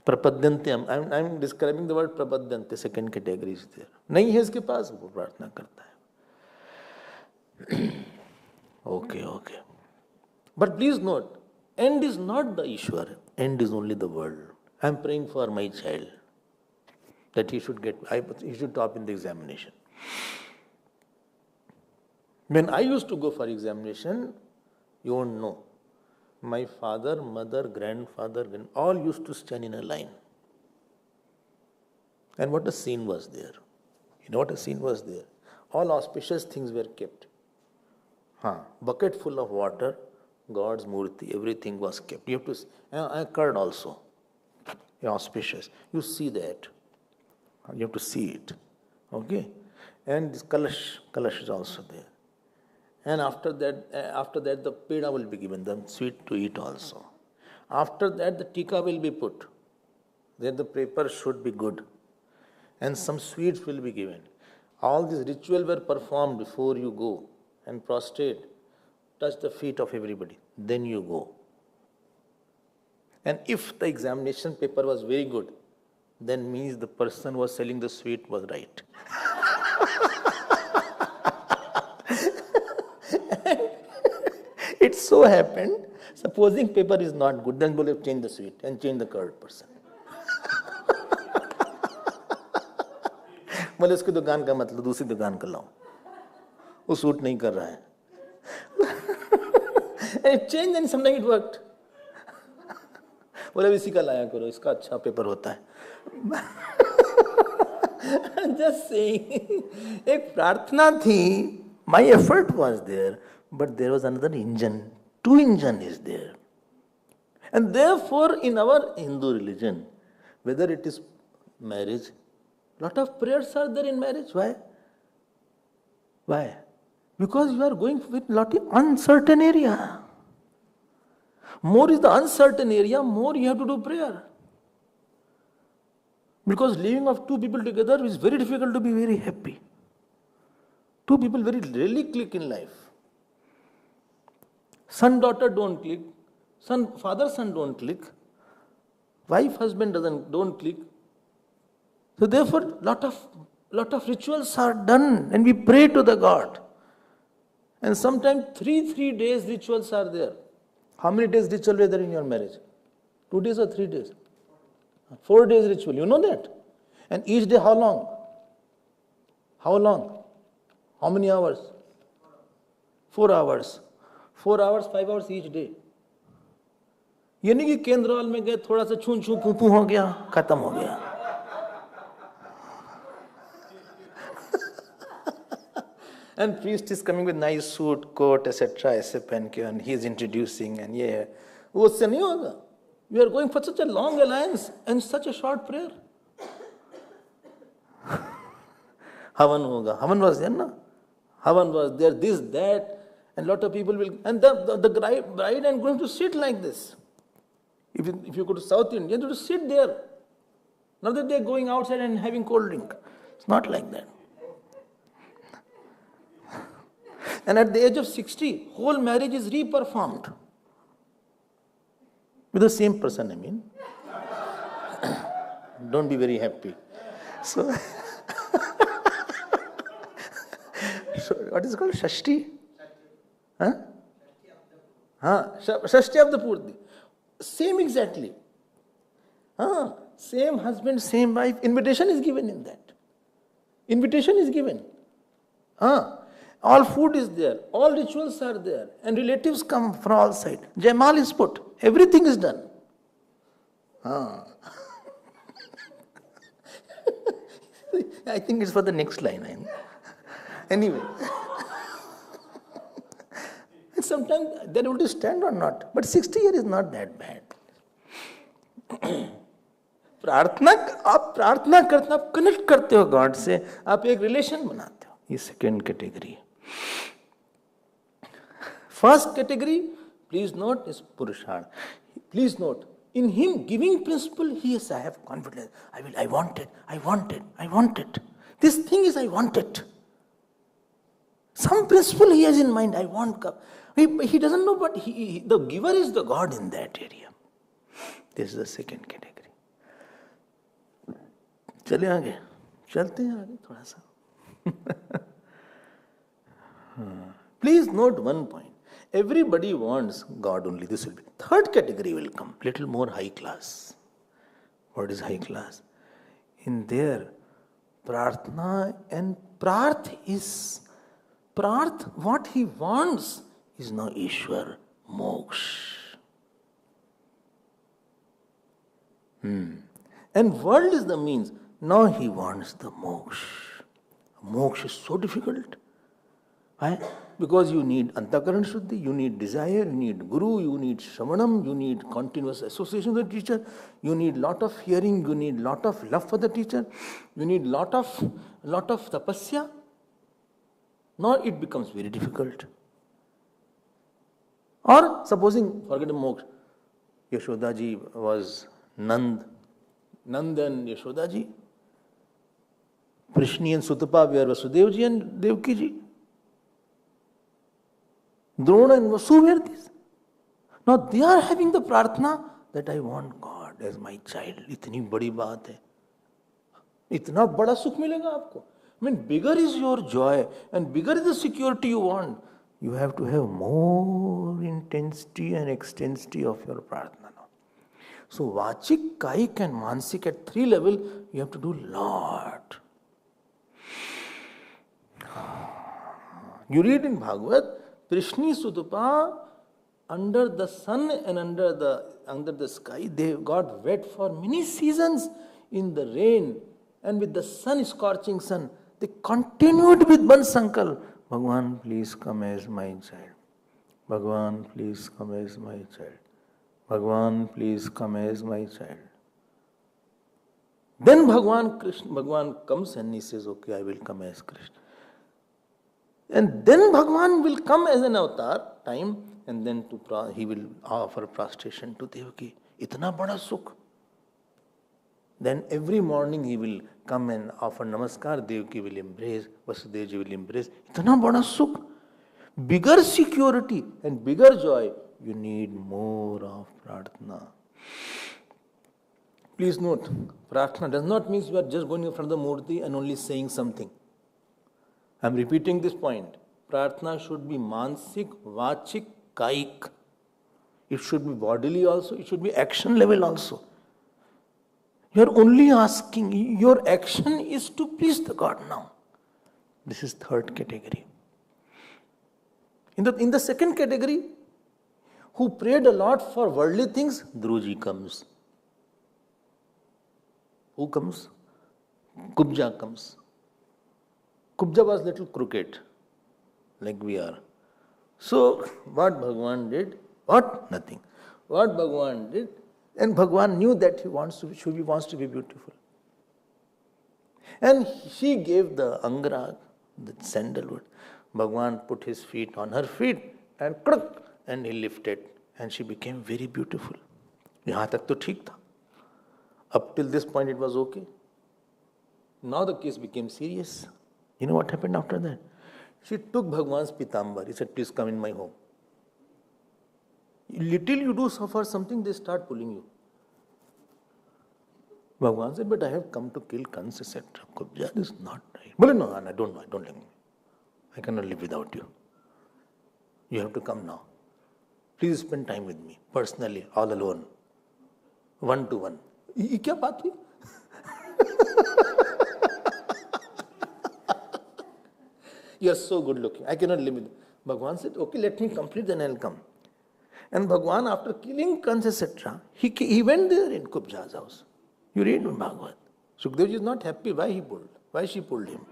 Prapadyante. I'm describing the word prapadyante. Second category is there. Nahi hai iske paas, wo prarthana karta hai. Okay. But please note, end is not the Ishwar. End is only the world. I am praying for my child that he should top in the examination. When I used to go for examination, you won't know. My father, mother, grandfather, all used to stand in a line. And what a scene was there. You know what a scene was there? All auspicious things were kept. Bucket full of water, God's murti, everything was kept. You have to, a curd also, auspicious. You see that. You have to see it. Okay? And this kalash is also there. And after that the peda will be given, the sweet to eat also. After that the tika will be put. Then the paper should be good. And some sweets will be given. All these rituals were performed before you go and prostrate, touch the feet of everybody. Then you go. And if the examination paper was very good, then means the person who was selling the sweet was right. It so happened, supposing paper is not good, then we'll change the sweet and change the curd person. बोले उसकी दुकान का मतलब दूसरी दुकान का लाओ. वो सूट नहीं कर रहा है. And it changed and sometimes it worked. बोले इसी का लाया करो, इसका अच्छा पेपर होता है. Just saying. एक प्रार्थना थी, my effort was there, but there was another engine. Two engine is there. And therefore in our Hindu religion, whether it is marriage, lot of prayers are there in marriage. Why? Why? Because you are going with lot of uncertain area. More is the uncertain area, more you have to do prayer. Because living of two people together is very difficult to be very happy. Two people very rarely click in life. Son, daughter don't click. Son, father, son don't click. Wife, husband don't click. So therefore, lot of rituals are done and we pray to the God. And sometimes three days rituals are there. How many days ritual were there in your marriage? 2 days or 3 days? 4 days ritual, you know that? And each day how long? How long? How many hours? 4 hours. 4 hours, 5 hours each day. ये नहीं कि केंद्र hall में गए थोड़ा सा छू छू पू पू हो गया खत्म हो गया. And priest is coming with nice suit, coat, etc. ऐसे पहन के and he is introducing and ये है वो उससे नहीं होगा. We are going for such a long alliance and such a short prayer. Havan hoga. Havan was there, na? Havan was there, this, that, and lot of people will, and the bride and groom to sit like this. If you go to South India, you have to sit there. Not that they are going outside and having cold drink. It's not like that. And at the age of 60, whole marriage is re-performed. With the same person, I mean. Don't be very happy. So what is it called? Shashti? Huh? Shashti of the Purti. Same exactly. Same husband, same wife. Invitation is given in that. Invitation is given. All food is there. All rituals are there. And relatives come from all sides. Jaimal is put. Everything is done. I think it's for the next line. Anyway. And sometimes they're able to stand or not. But 60 years is not that bad. आप प्रार्थना करते आप connect करते हो God से, आप एक relation बनाते हो. ये second category. First category, please note, is Purusharth. Please note, in him giving principle, he is, I have confidence. I want it. This thing is, I want it. Some principle he has in mind, I want. He doesn't know, but the giver is the God in that area. This is the second category. चले आगे, चलते हैं आगे थोड़ा सा. Please note one point. Everybody wants God only. This will be. Third category will come, little more high class. What is high class? In there, prarthana and prarth, what he wants is no Ishwar, moksha. And world is the means. Now he wants the moksha. Moksha is so difficult. Why? Because you need antakaran shuddhi, you need desire, you need guru, you need shravanam, you need continuous association with the teacher, you need lot of hearing, you need lot of love for the teacher, you need lot of tapasya. Now it becomes very difficult. Or supposing, forget the moksha, Yashoda ji was Nand and Yashoda ji. Prishni and Sutapa were Vasudev ji and Devki ji. Drona and Vasu were this. Now they are having the prarthana that I want God as my child. Itni badi baat hai. Itna bada sukh milega aapko. I mean, bigger is your joy and bigger is the security you want. You have to have more intensity and extensity of your prarthana. So vachik, kaik and mansik at 3 level, you have to do lot. You read in Bhagavad, Prishni Sudupa, under the sun and under the sky, they got wet for many seasons in the rain and with the sun, scorching sun. They continued with one sankalp. Bhagwan, please come as my child. Bhagwan, please come as my child. Bhagwan, please come as my child. Then Bhagwan comes and he says, okay, I will come as Krishna. And then Bhagwan will come as an avatar time, and then he will offer prostration to Devaki. Itna bada sukh. Then every morning he will come and offer namaskar. Devaki will embrace, Vasudevji will embrace. Itna bada sukh. Bigger security and bigger joy. You need more of prarthana. Please note, prarthana does not mean you are just going in front of the murti and only saying something. I am repeating this point. Prarthana should be mansik, vachik, kaik. It should be bodily also. It should be action level also. You are only asking. Your action is to please the God now. This is third category. In the second category, who prayed a lot for worldly things, Dhruji comes. Who comes? Kubja comes. Kubja was little crooked, like we are. So, what Bhagwan did? What? Nothing. What Bhagwan did? And Bhagwan knew that he wants to be beautiful. And she gave the angrag, the sandalwood. Bhagwan put his feet on her feet and he lifted. And she became very beautiful. Yahan tak to theek tha. Up till this point it was okay. Now the case became serious. You know what happened after that? She took Bhagwan's pitambar. He said, please come in my home. Little you do suffer something, they start pulling you. Bhagwan said, but I have come to kill Kans, etc. Kubja, this is not right. But no, don't let me. I cannot live without you. You have to come now. Please spend time with me, personally, all alone. 1-to-1. ये क्या बात हुई? You are so good looking. I cannot live with you. Bhagwan said, okay, let me complete, then I'll come. And Bhagwan, after killing Kans, etc., he went there in Kubja's house. You read in Bhagavad. Sukadevji is not happy why she pulled him.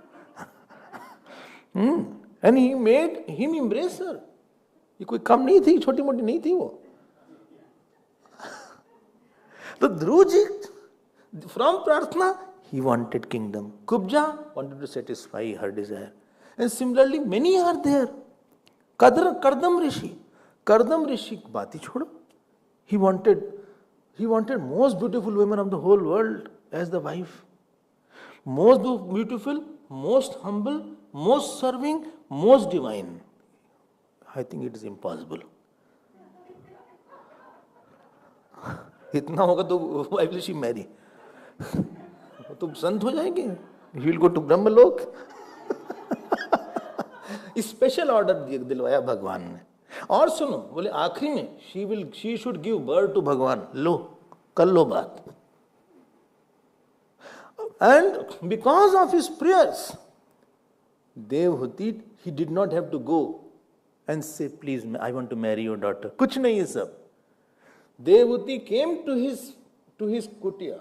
And he made him embrace her. ये कोई कम नहीं थी, छोटी मोटी नहीं थी वो. The Dhruji, from Prarthana, he wanted kingdom. Kubja wanted to satisfy her desire. And similarly, many are there. Kardam Rishi. Kardam Rishi, baat hi chodo. He wanted most beautiful women of the whole world as the wife. Most beautiful, most humble, most serving, most divine. I think it is impossible. इतना होगा तो why will she marry? तो संत हो जाएंगे. He will go to Brahmalok. Special order दिलवाया भगवान ने. और सुनो, बोले आखिरी में she should give birth to भगवान. लो, कर लो बात. And because of his prayers, Devhuti, he did not have to go and say, please, I want to marry your daughter. कुछ नहीं है सब. Devhuti came to his kutia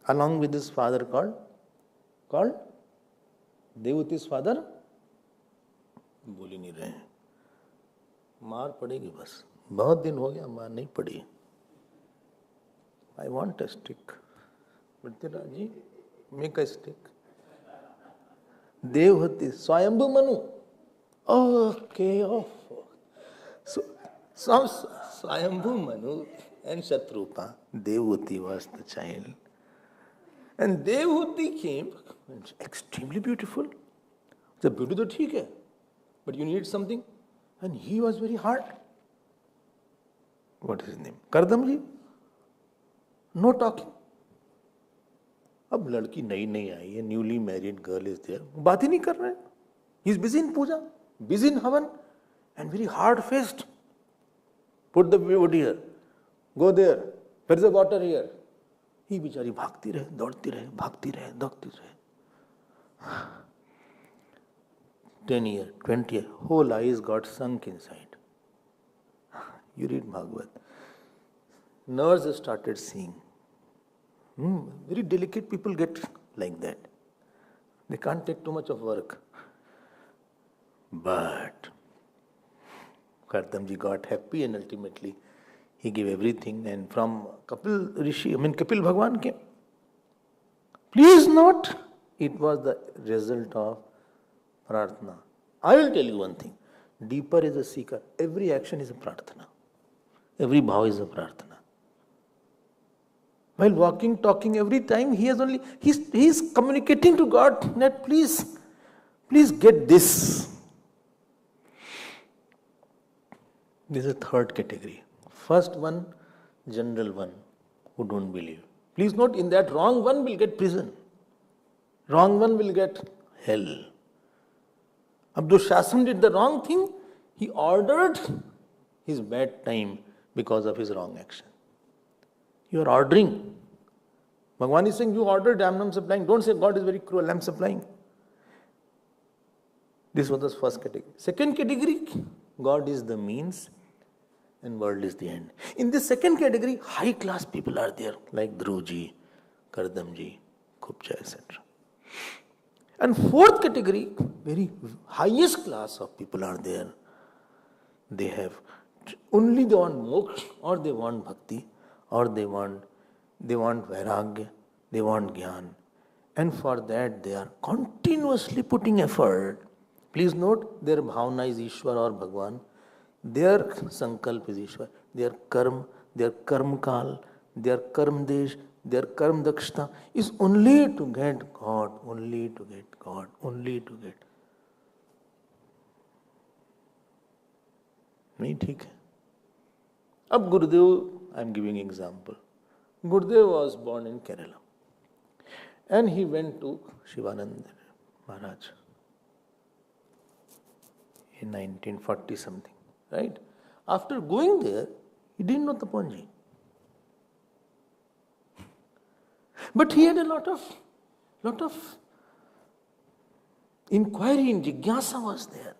along with his father called Devhuti's father. बोल ही नहीं रहे. मार पड़ेगी बस. बहुत दिन हो गया मार नहीं पड़ी. I want a stick. Bhattiraji, make a stick. Devhuti, Swayambhu Manu. Okay, So, Swayambhu Manu and Shatrupa, Devhuti was the child. And Devhuti came, extremely beautiful. The beauty to theek hai, but you need something. And he was very hard. What is his name? Kardamji. No talking. अब लड़की नई आई है, newly married girl is there, बात ही नहीं कर रहे. He is busy in puja, busy in havan, and very hard faced. Put the wood here, go there, where is the water here. ही बेचारी भागती रहे, दौड़ती रहे, भागती रहे, दौड़ती रहे. 10 years, 20 years, whole eyes got sunk inside. You read Bhagavad. Nerves started seeing. Very delicate people get like that. They can't take too much of work. But Kartamji got happy and ultimately he gave everything, and from Kapil Bhagwan came. Please note, it was the result of prarthana. I will tell you one thing. Deeper is a seeker. Every action is a prarthana. Every bhav is a prarthana. While walking, talking, every time he is communicating to God that please get this. This is the third category. First one, general one, who don't believe. Please note, in that wrong one will get prison. Wrong one will get hell. Abdul Shasan did the wrong thing. He ordered his bad time because of his wrong action. You are ordering. Bhagavan is saying, you ordered, I am supplying. Don't say God is very cruel, I am supplying. This was the first category. Second category, God is the means and world is the end. In this second category, high class people are there, like Dhruji, Kardamji, Kupcha, etc. And fourth category, very highest class of people are there. They have only they want moksha, or they want bhakti, or they want vairagya, they want jnana. And for that they are continuously putting effort. Please note, their bhavana is Ishwar or Bhagwan. Their sankalpa is Ishwar. Their karm, their karm kal, their karm desh, their karm dakshta is only to get God, only to get God, only to get. नहीं ठीक है. अब Gurudev, I am giving example. Gurudev was born in Kerala and he went to Shivananda Maharaj in 1940 something, right? After going there, he didn't know Tapanji. But he had a lot of inquiry and jigyasa was there.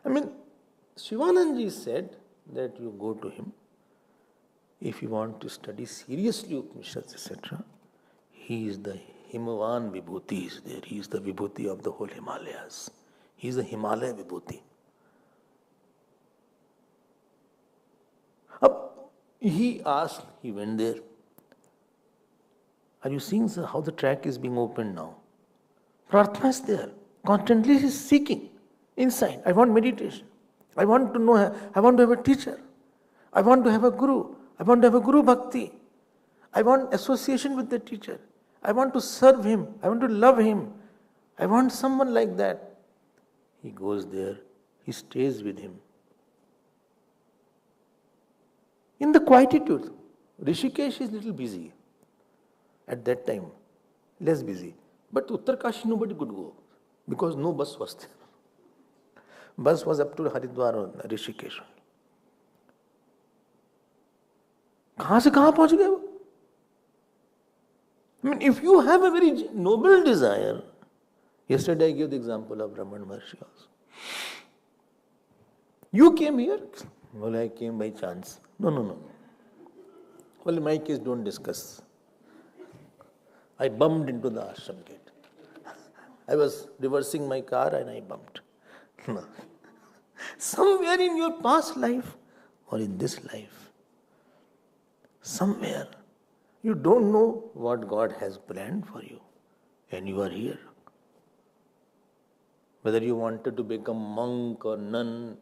I mean, Shivananji said that you go to him if you want to study seriously Upanishads, etc. He is the Himavan Vibhuti is there. He is the Vibhuti of the whole Himalayas. He is the Himalaya Vibhuti. He asked, he went there. Are you seeing, sir, how the track is being opened now? Prarthana is there. Constantly he is seeking inside. I want meditation. I want to know, I want to have a teacher. I want to have a guru. I want to have a guru bhakti. I want association with the teacher. I want to serve him. I want to love him. I want someone like that. He goes there. He stays with him. In the quietude, Rishikesh is little busy. At that time, less busy. But Uttarkashi nobody could go because no bus was there. Bus was up to Haridwar or Rishikesh. कहाँ से कहाँ पहुँच गए वो? I mean, if you have a very noble desire, yesterday I gave the example of Brahman Maharshi also. You came here? Well, I came by chance. No. Well, in my case, don't discuss. I bumped into the ashram gate. I was reversing my car and I bumped. No. Somewhere in your past life or in this life, somewhere, you don't know what God has planned for you and you are here. Whether you wanted to become monk or nun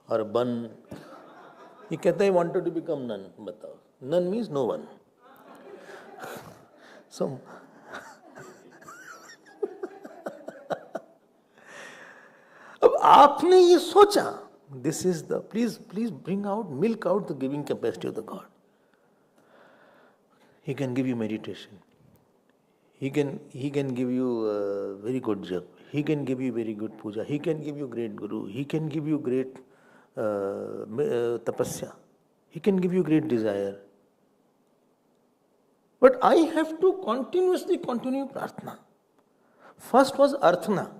or bun. He कहता है wanted to become nun. बताओ. Nun means no one. So, अब आपने ये सोचा, this is the, please milk out the giving capacity of the God. He can give you meditation. He can give you very good jap. He can give you very good puja. He can give you great guru. He can give you great tapasya. He can give you great desire. But I have to continuously continue prarthana. First was Arthana.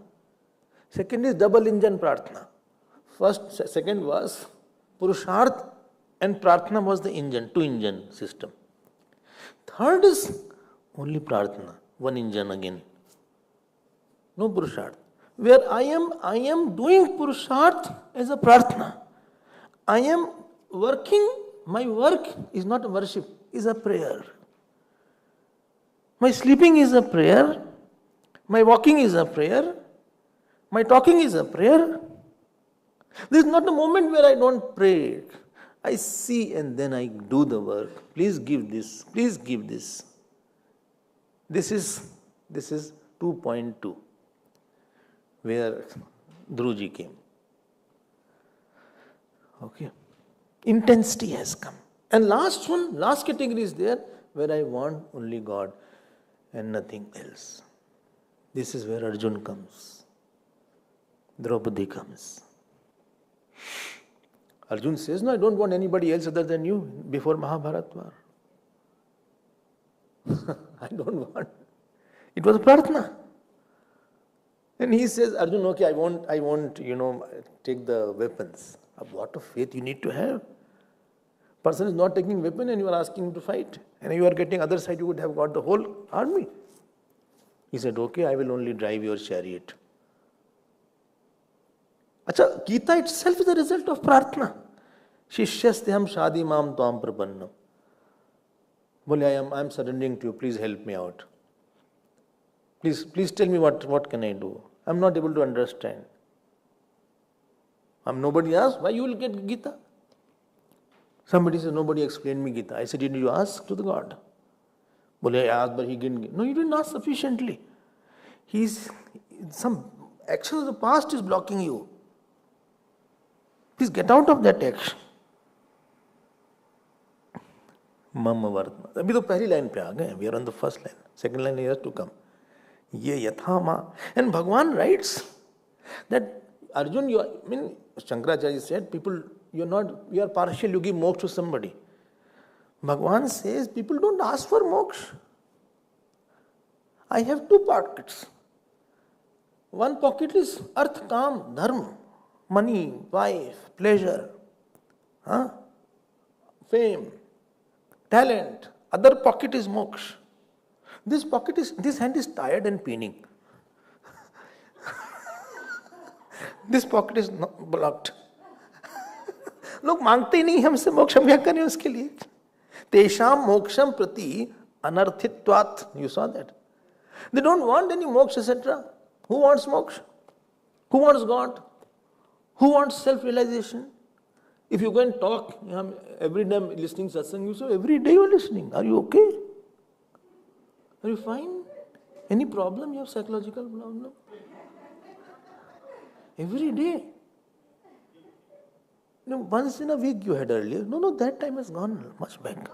Second is double engine Prarthana. Second was Purusharth and Prarthana was the engine, two engine system. Third is only Prarthana, one engine again. No Purusharth. Where I am doing Purusharth as a Prarthana. I am working, my work is not a worship, is a prayer. My sleeping is a prayer. My walking is a prayer. My talking is a prayer. There is not a moment where I don't pray. I see and then I do the work. Please give this. Please give this. This is 2.2 where Dhruji came. Okay. Intensity has come. And last category is there where I want only God and nothing else. This is where Arjun comes. Draupadi comes. Arjun says, no, I don't want anybody else other than you before Mahabharata war. I don't want. It was Prarthana. And he says, Arjun, okay, I won't, take the weapons. What a faith you need to have. Person is not taking weapon and you are asking him to fight. And you are getting other side, you would have got the whole army. He said, okay, I will only drive your chariot. Acha, Gita itself is the result of Prarthana. Shishyasteham shadi mam tvam prapannam. Bole, I am surrendering to you, please help me out. Please tell me what can I do? I am not able to understand. Nobody asked, why you will get Gita? Somebody says, nobody explained me Gita. I said, did you ask to the God? Bole, I asked, but he didn't. No, you didn't ask sufficiently. Some action of the past is blocking you. Please get out of that action. Mama Vartma. Abhi to pehli line pe aa gaye. We are on the first line. Second line is to come. Ye yathama. And Bhagwan writes that Arjun, Shankaracharya said, you are partial, you give moksha to somebody. Bhagwan says, people don't ask for moksha. I have two pockets. One pocket is arth, kam, dharma, money, wife, pleasure, fame, talent. Other pocket is moksha. This hand is tired and paining. This pocket is blocked. लोग मांगते ही नहीं हमसे मोक्ष, हम क्या करें उसके लिए? तेषाम मोक्षम प्रति अनर्थित्वात्. You saw that. They don't want any moksha, etc. Who wants moksha? Who wants God? Who wants self-realization? If you go and talk, every day I'm listening satsang, you say, every day you're listening. Are you okay? Are you fine? Any problem? You have psychological problem? Every day. Once in a week you had earlier. No, that time has gone much back.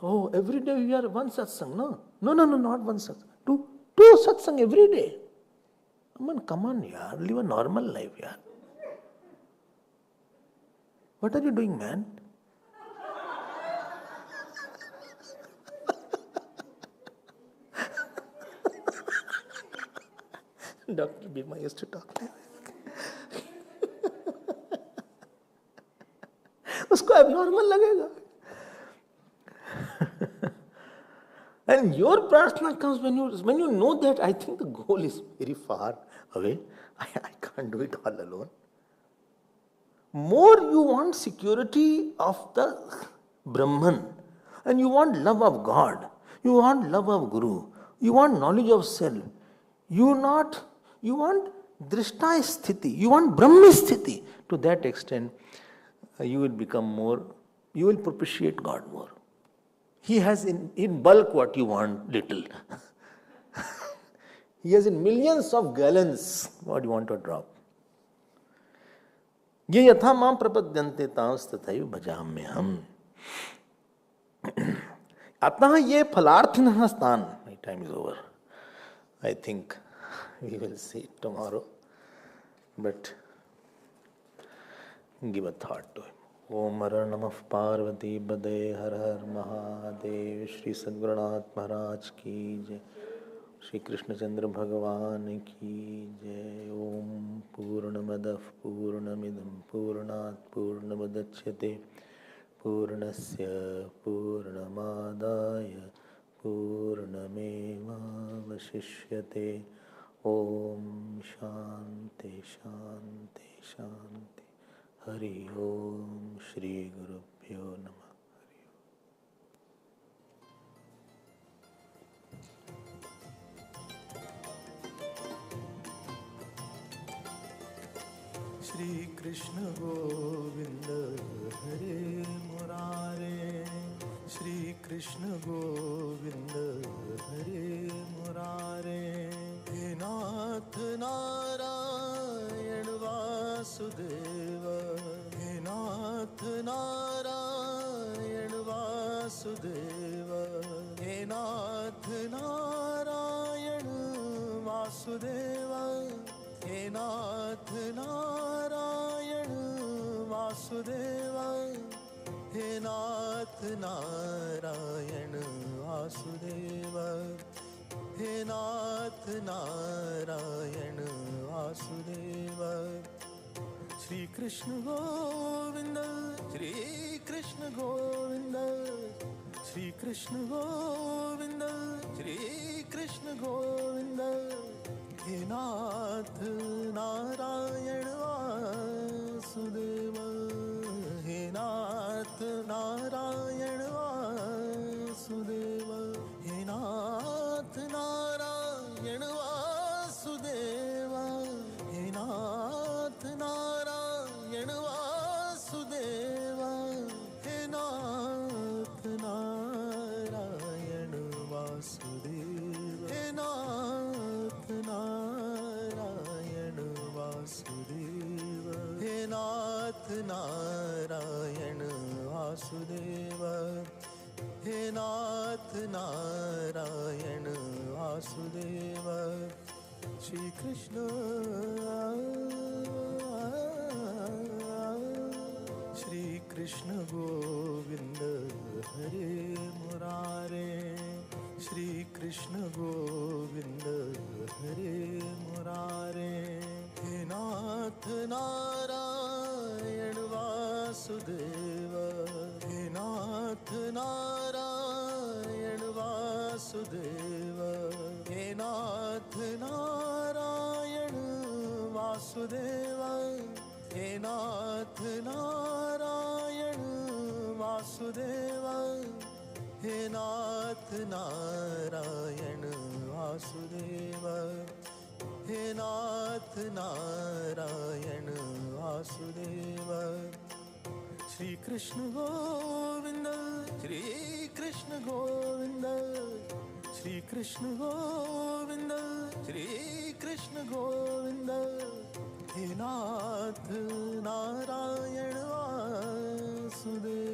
Oh, every day we are one satsang. No, not one satsang. Two satsang every day. Come on, yaar. Live a normal life, yaar. What are you doing, man? Dr. Bhima used to talk like that. उसको abnormal लगेगा. And your prarthana comes when you know that I think the goal is very far away. I can't do it all alone. More you want security of the Brahman, and you want love of God, you want love of Guru, you want knowledge of self, you want drishta sthiti, you want Brahma sthiti. To that extent, you will become more, you will propitiate God more. He has in bulk what you want little. He has in millions of gallons what you want to drop. ये यथा मां प्रपद्यन्ते तांस तथैव भजाम्यहम्. अतः ये फलार्थनः स्थान. My time is over. I think we will see it tomorrow. But give a thought to him. Om Har Namah Parvati Bade Har Har Mahadev. Shri Sadgurunath Maharaj Ki Jai. Shri Krishnachandra भगवान की जय। ओम पूर्णमदः पूर्णमिदं पूर्णात् पूर्णमुदच्यते पूर्णस्य पूर्णमादाय पूर्णमेवावशिष्यते। ओम शांति शांति शांति। हरि ओम। श्री गुरुभ्यो नमः। श्री कृष्ण गोविंद हरे मुरारे, श्री कृष्ण गोविंद हरे मुरारे। हे नाथ नारायण वासुदेव, हे नाथ नारायण वासुदेव, हे नाथ नारायण वासुदेव, हे नाथ नारायण वासुदेव, हे नाथ नारायण वासुदेव, हे नाथ नारायण वासुदेव। श्री कृष्ण गोविंद, श्री कृष्ण गोविंद, श्री कृष्ण गोविंद, श्री कृष्ण गोविंद। हे नाथ नारायण वासुदेव, हे नाथ नारायण वासुदेव, हे नाथ नारायण वासुदेव, हे नाथ नारायण वासुदेव, हे नाथ नारायण वासुदेव, हे नाथ नारायण वासुदेव, हे नाथ नारायण वासुदेव, हे नाथ नारायण वासुदेव। श्री कृष्ण श्री कृष्ण गोविंद हरे मुरारे, श्री कृष्ण गोविंद हरे मुरारे। हे नाथ नारायण वासुदेव, हे नाथ नारायण वासुदेव, हे नाथ नारायण वासुदेव, हे नाथ नारायण वासुदेव, हे नाथ नारायण वासुदेव, हे नाथ नारायण वासुदेव। श्री कृष्ण गोविंद, श्री कृष्ण गोविंद, श्री कृष्ण गोविंद, श्री कृष्ण गोविंद। हे नाथ नारायण वासुदेव,